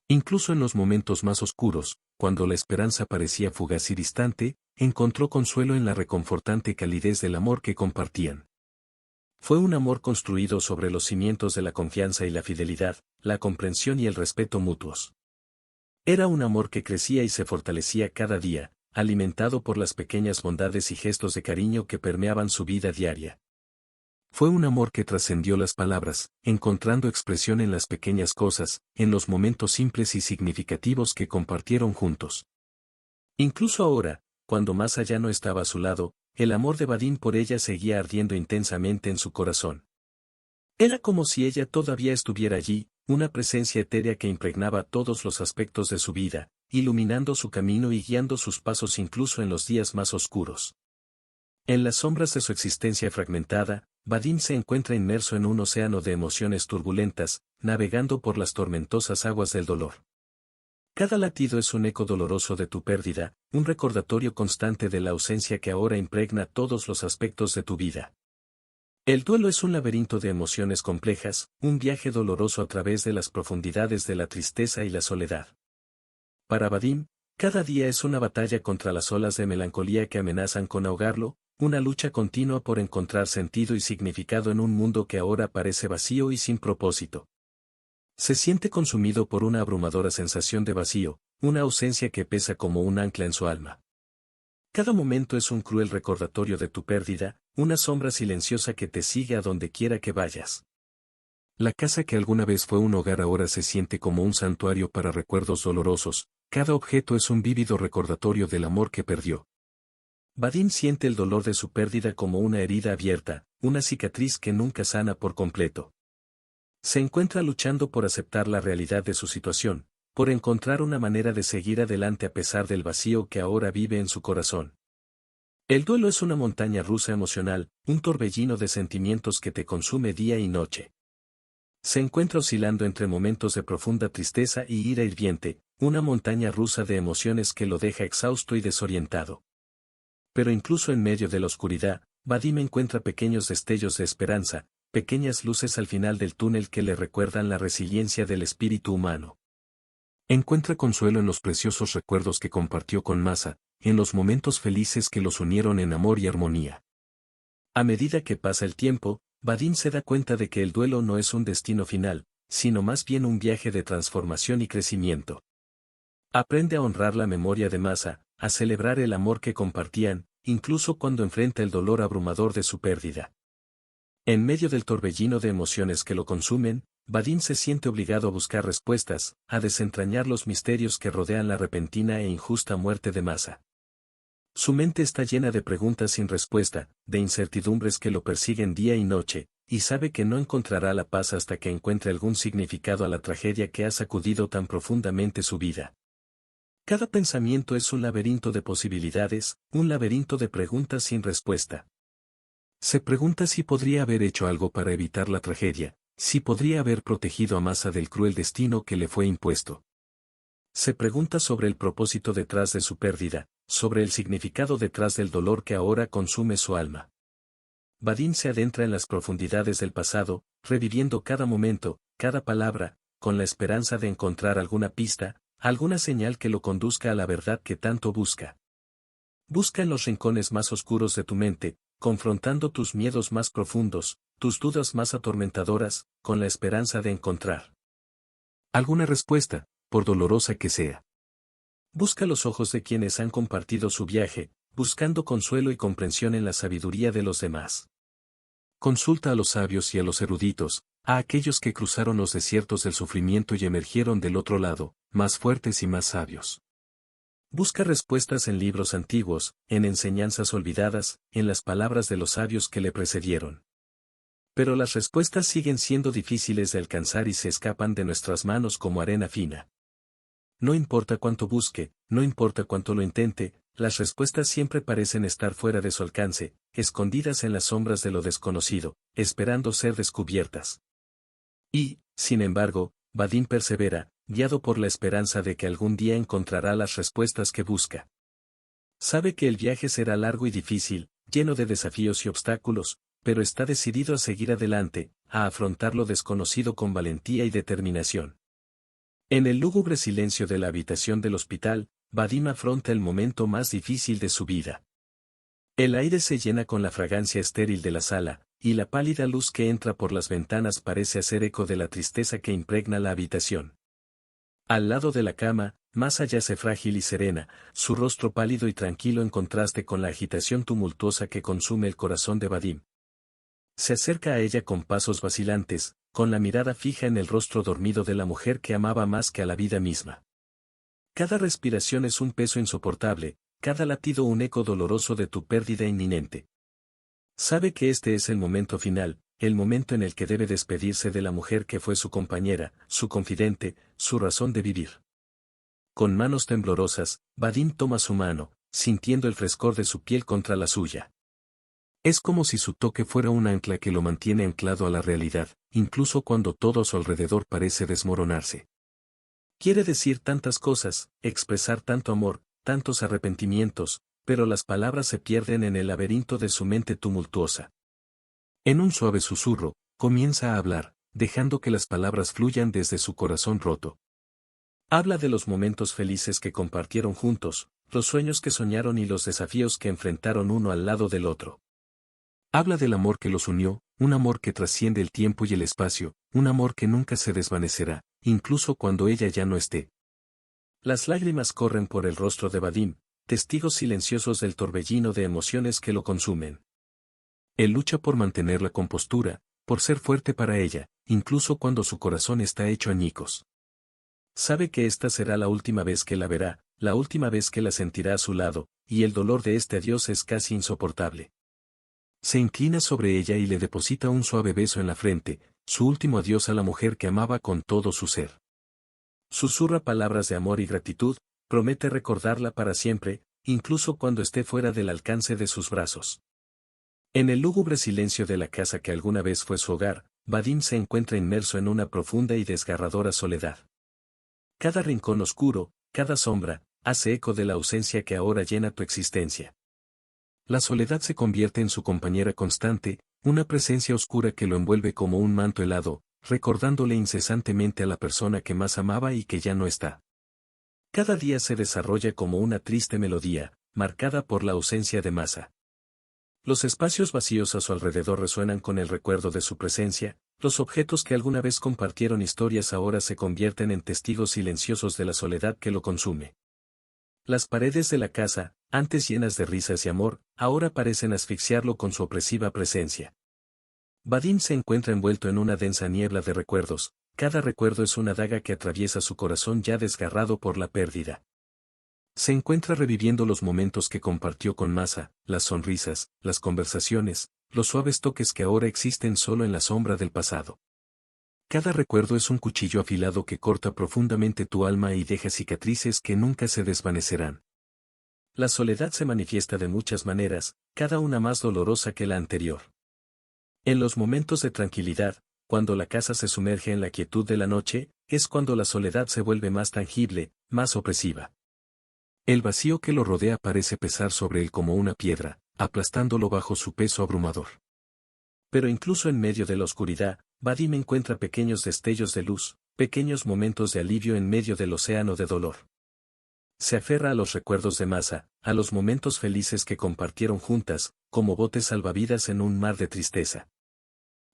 Incluso en los momentos más oscuros, cuando la esperanza parecía fugaz y distante, encontró consuelo en la reconfortante calidez del amor que compartían. Fue un amor construido sobre los cimientos de la confianza y la fidelidad, la comprensión y el respeto mutuos. Era un amor que crecía y se fortalecía cada día, alimentado por las pequeñas bondades y gestos de cariño que permeaban su vida diaria. Fue un amor que trascendió las palabras, encontrando expresión en las pequeñas cosas, en los momentos simples y significativos que compartieron juntos. Incluso ahora, cuando Masa ya no estaba a su lado, el amor de Vadim por ella seguía ardiendo intensamente en su corazón. Era como si ella todavía estuviera allí, una presencia etérea que impregnaba todos los aspectos de su vida, iluminando su camino y guiando sus pasos incluso en los días más oscuros. En las sombras de su existencia fragmentada, Vadim se encuentra inmerso en un océano de emociones turbulentas, navegando por las tormentosas aguas del dolor. Cada latido es un eco doloroso de tu pérdida, un recordatorio constante de la ausencia que ahora impregna todos los aspectos de tu vida. El duelo es un laberinto de emociones complejas, un viaje doloroso a través de las profundidades de la tristeza y la soledad. Para Vadim, cada día es una batalla contra las olas de melancolía que amenazan con ahogarlo, una lucha continua por encontrar sentido y significado en un mundo que ahora parece vacío y sin propósito. Se siente consumido por una abrumadora sensación de vacío, una ausencia que pesa como un ancla en su alma. Cada momento es un cruel recordatorio de tu pérdida, una sombra silenciosa que te sigue a donde quiera que vayas. La casa que alguna vez fue un hogar ahora se siente como un santuario para recuerdos dolorosos, cada objeto es un vívido recordatorio del amor que perdió. Vadim siente el dolor de su pérdida como una herida abierta, una cicatriz que nunca sana por completo. Se encuentra luchando por aceptar la realidad de su situación, por encontrar una manera de seguir adelante a pesar del vacío que ahora vive en su corazón. El duelo es una montaña rusa emocional, un torbellino de sentimientos que te consume día y noche. Se encuentra oscilando entre momentos de profunda tristeza y ira hirviente, una montaña rusa de emociones que lo deja exhausto y desorientado. Pero incluso en medio de la oscuridad, Vadim encuentra pequeños destellos de esperanza, pequeñas luces al final del túnel que le recuerdan la resiliencia del espíritu humano. Encuentra consuelo en los preciosos recuerdos que compartió con Masa, en los momentos felices que los unieron en amor y armonía. A medida que pasa el tiempo, Vadim se da cuenta de que el duelo no es un destino final, sino más bien un viaje de transformación y crecimiento. Aprende a honrar la memoria de Masa, a celebrar el amor que compartían, incluso cuando enfrenta el dolor abrumador de su pérdida. En medio del torbellino de emociones que lo consumen, Vadim se siente obligado a buscar respuestas, a desentrañar los misterios que rodean la repentina e injusta muerte de Masa. Su mente está llena de preguntas sin respuesta, de incertidumbres que lo persiguen día y noche, y sabe que no encontrará la paz hasta que encuentre algún significado a la tragedia que ha sacudido tan profundamente su vida. Cada pensamiento es un laberinto de posibilidades, un laberinto de preguntas sin respuesta. Se pregunta si podría haber hecho algo para evitar la tragedia, si podría haber protegido a Masa del cruel destino que le fue impuesto. Se pregunta sobre el propósito detrás de su pérdida, sobre el significado detrás del dolor que ahora consume su alma. Vadim se adentra en las profundidades del pasado, reviviendo cada momento, cada palabra, con la esperanza de encontrar alguna pista, alguna señal que lo conduzca a la verdad que tanto busca. Busca en los rincones más oscuros de tu mente, confrontando tus miedos más profundos, tus dudas más atormentadoras, con la esperanza de encontrar alguna respuesta, por dolorosa que sea. Busca los ojos de quienes han compartido su viaje, buscando consuelo y comprensión en la sabiduría de los demás. Consulta a los sabios y a los eruditos, a aquellos que cruzaron los desiertos del sufrimiento y emergieron del otro lado, más fuertes y más sabios. Busca respuestas en libros antiguos, en enseñanzas olvidadas, en las palabras de los sabios que le precedieron. Pero las respuestas siguen siendo difíciles de alcanzar y se escapan de nuestras manos como arena fina. No importa cuánto busque, no importa cuánto lo intente, las respuestas siempre parecen estar fuera de su alcance, escondidas en las sombras de lo desconocido, esperando ser descubiertas. Y, sin embargo, Vadim persevera, guiado por la esperanza de que algún día encontrará las respuestas que busca. Sabe que el viaje será largo y difícil, lleno de desafíos y obstáculos, pero está decidido a seguir adelante, a afrontar lo desconocido con valentía y determinación. En el lúgubre silencio de la habitación del hospital, Vadim afronta el momento más difícil de su vida. El aire se llena con la fragancia estéril de la sala, y la pálida luz que entra por las ventanas parece hacer eco de la tristeza que impregna la habitación. Al lado de la cama, Masa yace frágil y serena, su rostro pálido y tranquilo en contraste con la agitación tumultuosa que consume el corazón de Vadim. Se acerca a ella con pasos vacilantes, con la mirada fija en el rostro dormido de la mujer que amaba más que a la vida misma. Cada respiración es un peso insoportable, cada latido un eco doloroso de tu pérdida inminente. Sabe que este es el momento final, el momento en el que debe despedirse de la mujer que fue su compañera, su confidente, su razón de vivir. Con manos temblorosas, Vadim toma su mano, sintiendo el frescor de su piel contra la suya. Es como si su toque fuera un ancla que lo mantiene anclado a la realidad, incluso cuando todo a su alrededor parece desmoronarse. Quiere decir tantas cosas, expresar tanto amor, tantos arrepentimientos, pero las palabras se pierden en el laberinto de su mente tumultuosa. En un suave susurro, comienza a hablar, dejando que las palabras fluyan desde su corazón roto. Habla de los momentos felices que compartieron juntos, los sueños que soñaron y los desafíos que enfrentaron uno al lado del otro. Habla del amor que los unió, un amor que trasciende el tiempo y el espacio, un amor que nunca se desvanecerá, incluso cuando ella ya no esté. Las lágrimas corren por el rostro de Vadim, testigos silenciosos del torbellino de emociones que lo consumen. Él lucha por mantener la compostura, por ser fuerte para ella, incluso cuando su corazón está hecho añicos. Sabe que esta será la última vez que la verá, la última vez que la sentirá a su lado, y el dolor de este adiós es casi insoportable. Se inclina sobre ella y le deposita un suave beso en la frente, su último adiós a la mujer que amaba con todo su ser. Susurra palabras de amor y gratitud, promete recordarla para siempre, incluso cuando esté fuera del alcance de sus brazos. En el lúgubre silencio de la casa que alguna vez fue su hogar, Vadim se encuentra inmerso en una profunda y desgarradora soledad. Cada rincón oscuro, cada sombra, hace eco de la ausencia que ahora llena tu existencia. La soledad se convierte en su compañera constante, una presencia oscura que lo envuelve como un manto helado, recordándole incesantemente a la persona que más amaba y que ya no está. Cada día se desarrolla como una triste melodía, marcada por la ausencia de Masa. Los espacios vacíos a su alrededor resuenan con el recuerdo de su presencia, los objetos que alguna vez compartieron historias ahora se convierten en testigos silenciosos de la soledad que lo consume. Las paredes de la casa, antes llenas de risas y amor, ahora parecen asfixiarlo con su opresiva presencia. Vadim se encuentra envuelto en una densa niebla de recuerdos, cada recuerdo es una daga que atraviesa su corazón ya desgarrado por la pérdida. Se encuentra reviviendo los momentos que compartió con Masa, las sonrisas, las conversaciones, los suaves toques que ahora existen solo en la sombra del pasado. Cada recuerdo es un cuchillo afilado que corta profundamente tu alma y deja cicatrices que nunca se desvanecerán. La soledad se manifiesta de muchas maneras, cada una más dolorosa que la anterior. En los momentos de tranquilidad, cuando la casa se sumerge en la quietud de la noche, es cuando la soledad se vuelve más tangible, más opresiva. El vacío que lo rodea parece pesar sobre él como una piedra, aplastándolo bajo su peso abrumador. Pero incluso en medio de la oscuridad, Vadim encuentra pequeños destellos de luz, pequeños momentos de alivio en medio del océano de dolor. Se aferra a los recuerdos de Masa, a los momentos felices que compartieron juntas, como botes salvavidas en un mar de tristeza.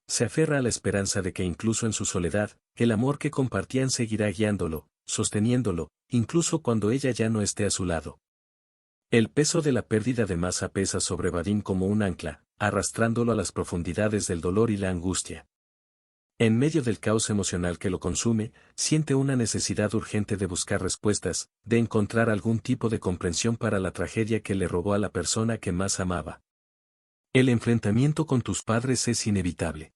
Se aferra a la esperanza de que incluso en su soledad, el amor que compartían seguirá guiándolo, sosteniéndolo, incluso cuando ella ya no esté a su lado. El peso de la pérdida de Masa pesa sobre Vadim como un ancla, arrastrándolo a las profundidades del dolor y la angustia. En medio del caos emocional que lo consume, siente una necesidad urgente de buscar respuestas, de encontrar algún tipo de comprensión para la tragedia que le robó a la persona que más amaba. El enfrentamiento con tus padres es inevitable.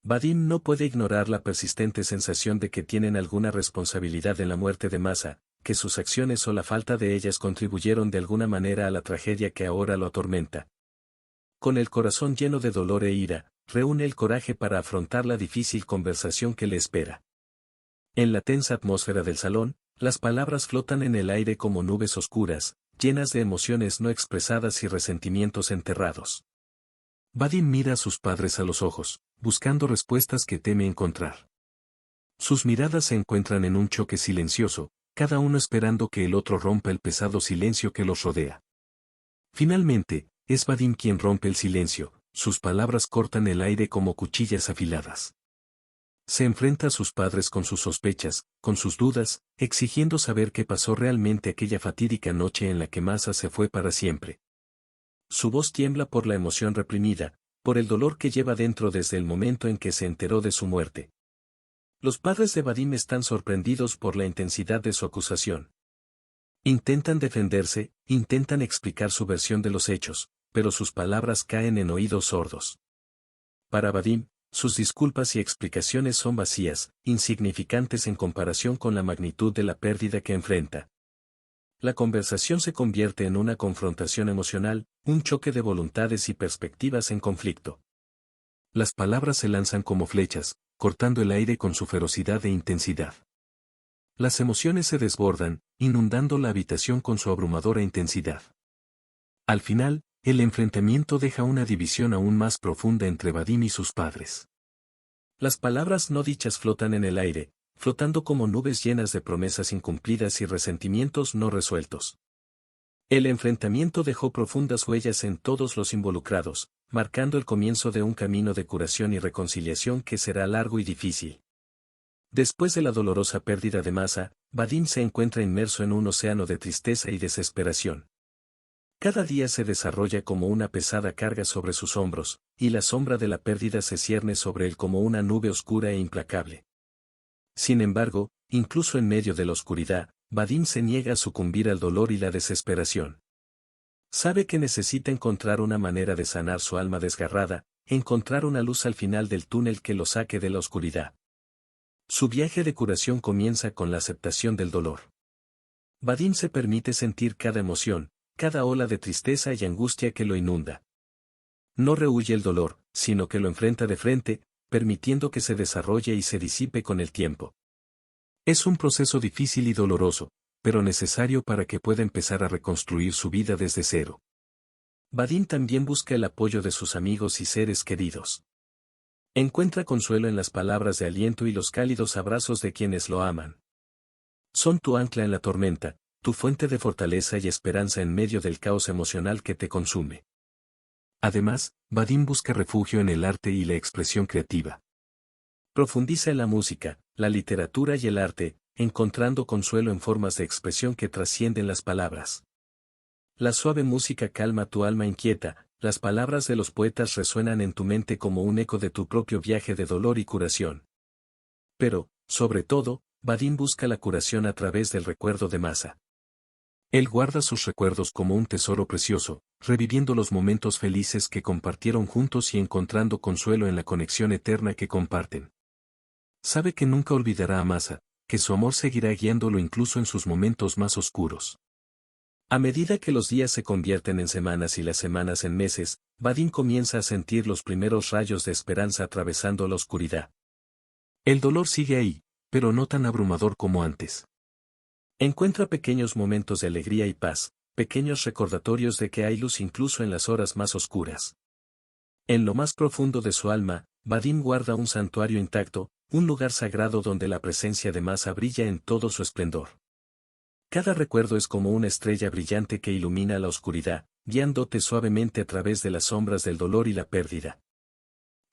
Vadim no puede ignorar la persistente sensación de que tienen alguna responsabilidad en la muerte de Masa, que sus acciones o la falta de ellas contribuyeron de alguna manera a la tragedia que ahora lo atormenta. Con el corazón lleno de dolor e ira, reúne el coraje para afrontar la difícil conversación que le espera. En la tensa atmósfera del salón, las palabras flotan en el aire como nubes oscuras, llenas de emociones no expresadas y resentimientos enterrados. Vadim mira a sus padres a los ojos, buscando respuestas que teme encontrar. Sus miradas se encuentran en un choque silencioso, cada uno esperando que el otro rompa el pesado silencio que los rodea. Finalmente, es Vadim quien rompe el silencio, sus palabras cortan el aire como cuchillas afiladas. Se enfrenta a sus padres con sus sospechas, con sus dudas, exigiendo saber qué pasó realmente aquella fatídica noche en la que Masa se fue para siempre. Su voz tiembla por la emoción reprimida, por el dolor que lleva dentro desde el momento en que se enteró de su muerte. Los padres de Vadim están sorprendidos por la intensidad de su acusación. Intentan defenderse, intentan explicar su versión de los hechos, pero sus palabras caen en oídos sordos. Para Vadim, sus disculpas y explicaciones son vacías, insignificantes en comparación con la magnitud de la pérdida que enfrenta. La conversación se convierte en una confrontación emocional, un choque de voluntades y perspectivas en conflicto. Las palabras se lanzan como flechas, cortando el aire con su ferocidad e intensidad. Las emociones se desbordan, inundando la habitación con su abrumadora intensidad. Al final, el enfrentamiento deja una división aún más profunda entre Vadim y sus padres. Las palabras no dichas flotan en el aire, flotando como nubes llenas de promesas incumplidas y resentimientos no resueltos. El enfrentamiento dejó profundas huellas en todos los involucrados, marcando el comienzo de un camino de curación y reconciliación que será largo y difícil. Después de la dolorosa pérdida de Masa, Vadim se encuentra inmerso en un océano de tristeza y desesperación. Cada día se desarrolla como una pesada carga sobre sus hombros, y la sombra de la pérdida se cierne sobre él como una nube oscura e implacable. Sin embargo, incluso en medio de la oscuridad, Vadim se niega a sucumbir al dolor y la desesperación. Sabe que necesita encontrar una manera de sanar su alma desgarrada, encontrar una luz al final del túnel que lo saque de la oscuridad. Su viaje de curación comienza con la aceptación del dolor. Vadim se permite sentir cada emoción, cada ola de tristeza y angustia que lo inunda. No rehúye el dolor, sino que lo enfrenta de frente, permitiendo que se desarrolle y se disipe con el tiempo. Es un proceso difícil y doloroso, pero necesario para que pueda empezar a reconstruir su vida desde cero. Vadim también busca el apoyo de sus amigos y seres queridos. Encuentra consuelo en las palabras de aliento y los cálidos abrazos de quienes lo aman. Son tu ancla en la tormenta, tu fuente de fortaleza y esperanza en medio del caos emocional que te consume. Además, Vadim busca refugio en el arte y la expresión creativa. Profundiza en la música, la literatura y el arte, encontrando consuelo en formas de expresión que trascienden las palabras. La suave música calma tu alma inquieta, las palabras de los poetas resuenan en tu mente como un eco de tu propio viaje de dolor y curación. Pero, sobre todo, Vadim busca la curación a través del recuerdo de Masa. Él guarda sus recuerdos como un tesoro precioso, reviviendo los momentos felices que compartieron juntos y encontrando consuelo en la conexión eterna que comparten. Sabe que nunca olvidará a Masa, que su amor seguirá guiándolo incluso en sus momentos más oscuros. A medida que los días se convierten en semanas y las semanas en meses, Vadim comienza a sentir los primeros rayos de esperanza atravesando la oscuridad. El dolor sigue ahí, pero no tan abrumador como antes. Encuentra pequeños momentos de alegría y paz, pequeños recordatorios de que hay luz incluso en las horas más oscuras. En lo más profundo de su alma, Vadim guarda un santuario intacto, un lugar sagrado donde la presencia de Masa brilla en todo su esplendor. Cada recuerdo es como una estrella brillante que ilumina la oscuridad, guiándote suavemente a través de las sombras del dolor y la pérdida.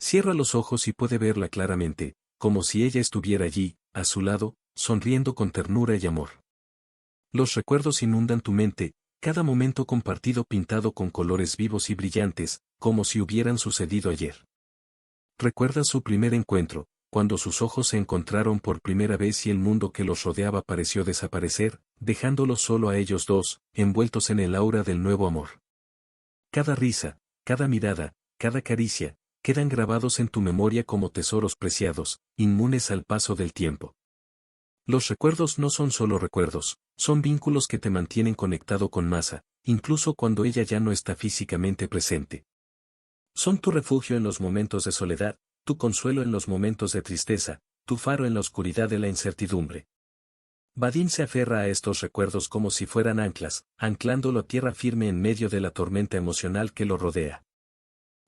Cierra los ojos y puede verla claramente, como si ella estuviera allí, a su lado, sonriendo con ternura y amor. Los recuerdos inundan tu mente, cada momento compartido pintado con colores vivos y brillantes, como si hubieran sucedido ayer. Recuerda su primer encuentro, cuando sus ojos se encontraron por primera vez y el mundo que los rodeaba pareció desaparecer, dejándolos solo a ellos dos, envueltos en el aura del nuevo amor. Cada risa, cada mirada, cada caricia, quedan grabados en tu memoria como tesoros preciados, inmunes al paso del tiempo. Los recuerdos no son solo recuerdos, son vínculos que te mantienen conectado con Masa, incluso cuando ella ya no está físicamente presente. Son tu refugio en los momentos de soledad, tu consuelo en los momentos de tristeza, tu faro en la oscuridad de la incertidumbre. Vadim se aferra a estos recuerdos como si fueran anclas, anclándolo a tierra firme en medio de la tormenta emocional que lo rodea.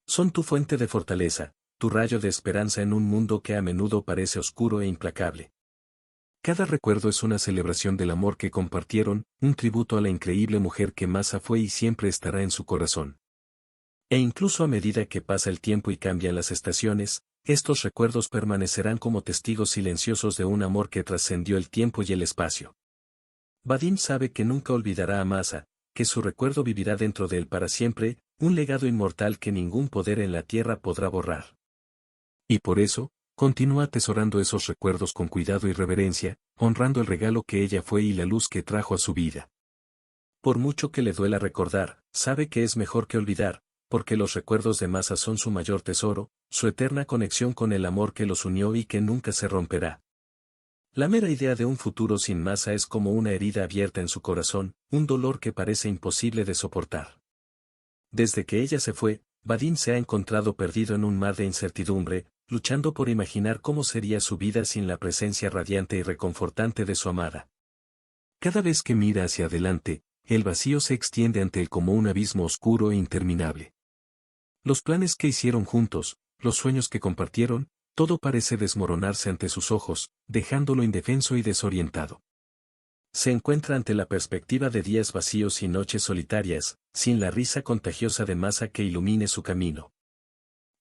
Son tu fuente de fortaleza, tu rayo de esperanza en un mundo que a menudo parece oscuro e implacable. Cada recuerdo es una celebración del amor que compartieron, un tributo a la increíble mujer que Masa fue y siempre estará en su corazón. E incluso a medida que pasa el tiempo y cambian las estaciones, estos recuerdos permanecerán como testigos silenciosos de un amor que trascendió el tiempo y el espacio. Vadim sabe que nunca olvidará a Masa, que su recuerdo vivirá dentro de él para siempre, un legado inmortal que ningún poder en la tierra podrá borrar. Y por eso, continúa atesorando esos recuerdos con cuidado y reverencia, honrando el regalo que ella fue y la luz que trajo a su vida. Por mucho que le duela recordar, sabe que es mejor que olvidar, porque los recuerdos de Masa son su mayor tesoro, su eterna conexión con el amor que los unió y que nunca se romperá. La mera idea de un futuro sin Masa es como una herida abierta en su corazón, un dolor que parece imposible de soportar. Desde que ella se fue, Vadim se ha encontrado perdido en un mar de incertidumbre, luchando por imaginar cómo sería su vida sin la presencia radiante y reconfortante de su amada. Cada vez que mira hacia adelante, el vacío se extiende ante él como un abismo oscuro e interminable. Los planes que hicieron juntos, los sueños que compartieron, todo parece desmoronarse ante sus ojos, dejándolo indefenso y desorientado. Se encuentra ante la perspectiva de días vacíos y noches solitarias, sin la risa contagiosa de Masa que ilumine su camino.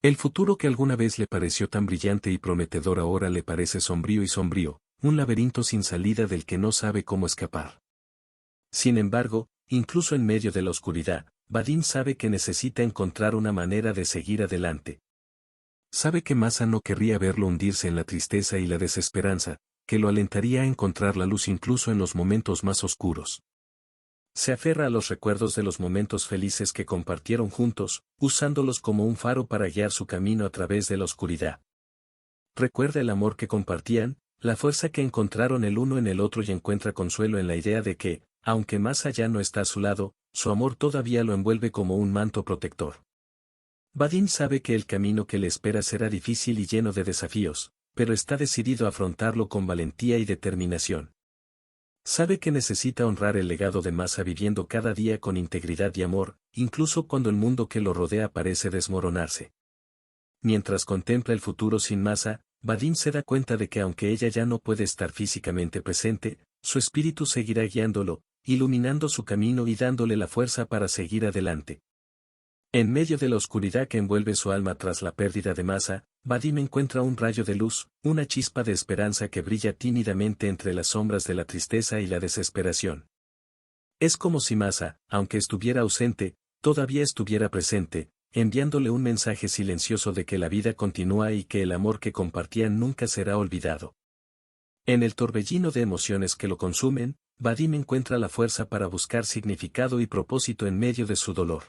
El futuro que alguna vez le pareció tan brillante y prometedor ahora le parece sombrío y sombrío, un laberinto sin salida del que no sabe cómo escapar. Sin embargo, incluso en medio de la oscuridad, Vadim sabe que necesita encontrar una manera de seguir adelante. Sabe que Masa no querría verlo hundirse en la tristeza y la desesperanza, que lo alentaría a encontrar la luz incluso en los momentos más oscuros. Se aferra a los recuerdos de los momentos felices que compartieron juntos, usándolos como un faro para guiar su camino a través de la oscuridad. Recuerda el amor que compartían, la fuerza que encontraron el uno en el otro y encuentra consuelo en la idea de que, aunque Masa ya no está a su lado, su amor todavía lo envuelve como un manto protector. Vadim sabe que el camino que le espera será difícil y lleno de desafíos, pero está decidido a afrontarlo con valentía y determinación. Sabe que necesita honrar el legado de Masa viviendo cada día con integridad y amor, incluso cuando el mundo que lo rodea parece desmoronarse. Mientras contempla el futuro sin Masa, Vadim se da cuenta de que aunque ella ya no puede estar físicamente presente, su espíritu seguirá guiándolo, iluminando su camino y dándole la fuerza para seguir adelante. En medio de la oscuridad que envuelve su alma tras la pérdida de Masa, Vadim encuentra un rayo de luz, una chispa de esperanza que brilla tímidamente entre las sombras de la tristeza y la desesperación. Es como si Masa, aunque estuviera ausente, todavía estuviera presente, enviándole un mensaje silencioso de que la vida continúa y que el amor que compartían nunca será olvidado. En el torbellino de emociones que lo consumen, Vadim encuentra la fuerza para buscar significado y propósito en medio de su dolor.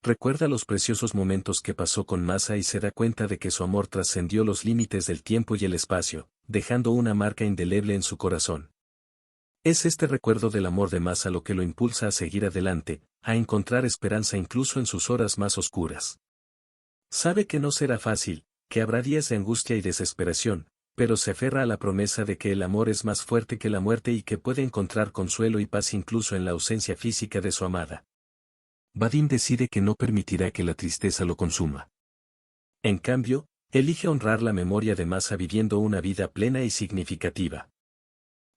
Recuerda los preciosos momentos que pasó con Masa y se da cuenta de que su amor trascendió los límites del tiempo y el espacio, dejando una marca indeleble en su corazón. Es este recuerdo del amor de Masa lo que lo impulsa a seguir adelante, a encontrar esperanza incluso en sus horas más oscuras. Sabe que no será fácil, que habrá días de angustia y desesperación, pero se aferra a la promesa de que el amor es más fuerte que la muerte y que puede encontrar consuelo y paz incluso en la ausencia física de su amada. Vadim decide que no permitirá que la tristeza lo consuma. En cambio, elige honrar la memoria de Masa viviendo una vida plena y significativa.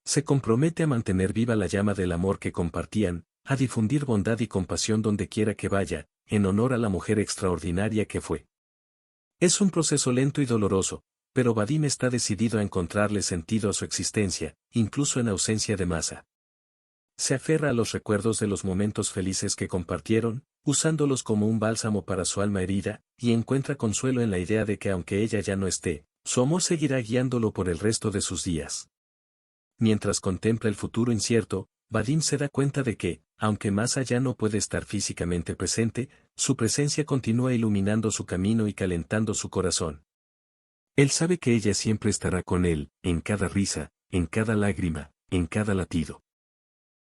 Se compromete a mantener viva la llama del amor que compartían, a difundir bondad y compasión donde quiera que vaya, en honor a la mujer extraordinaria que fue. Es un proceso lento y doloroso, pero Vadim está decidido a encontrarle sentido a su existencia, incluso en ausencia de Masa. Se aferra a los recuerdos de los momentos felices que compartieron, usándolos como un bálsamo para su alma herida, y encuentra consuelo en la idea de que aunque ella ya no esté, su amor seguirá guiándolo por el resto de sus días. Mientras contempla el futuro incierto, Vadim se da cuenta de que, aunque Masa ya no puede estar físicamente presente, su presencia continúa iluminando su camino y calentando su corazón. Él sabe que ella siempre estará con él, en cada risa, en cada lágrima, en cada latido.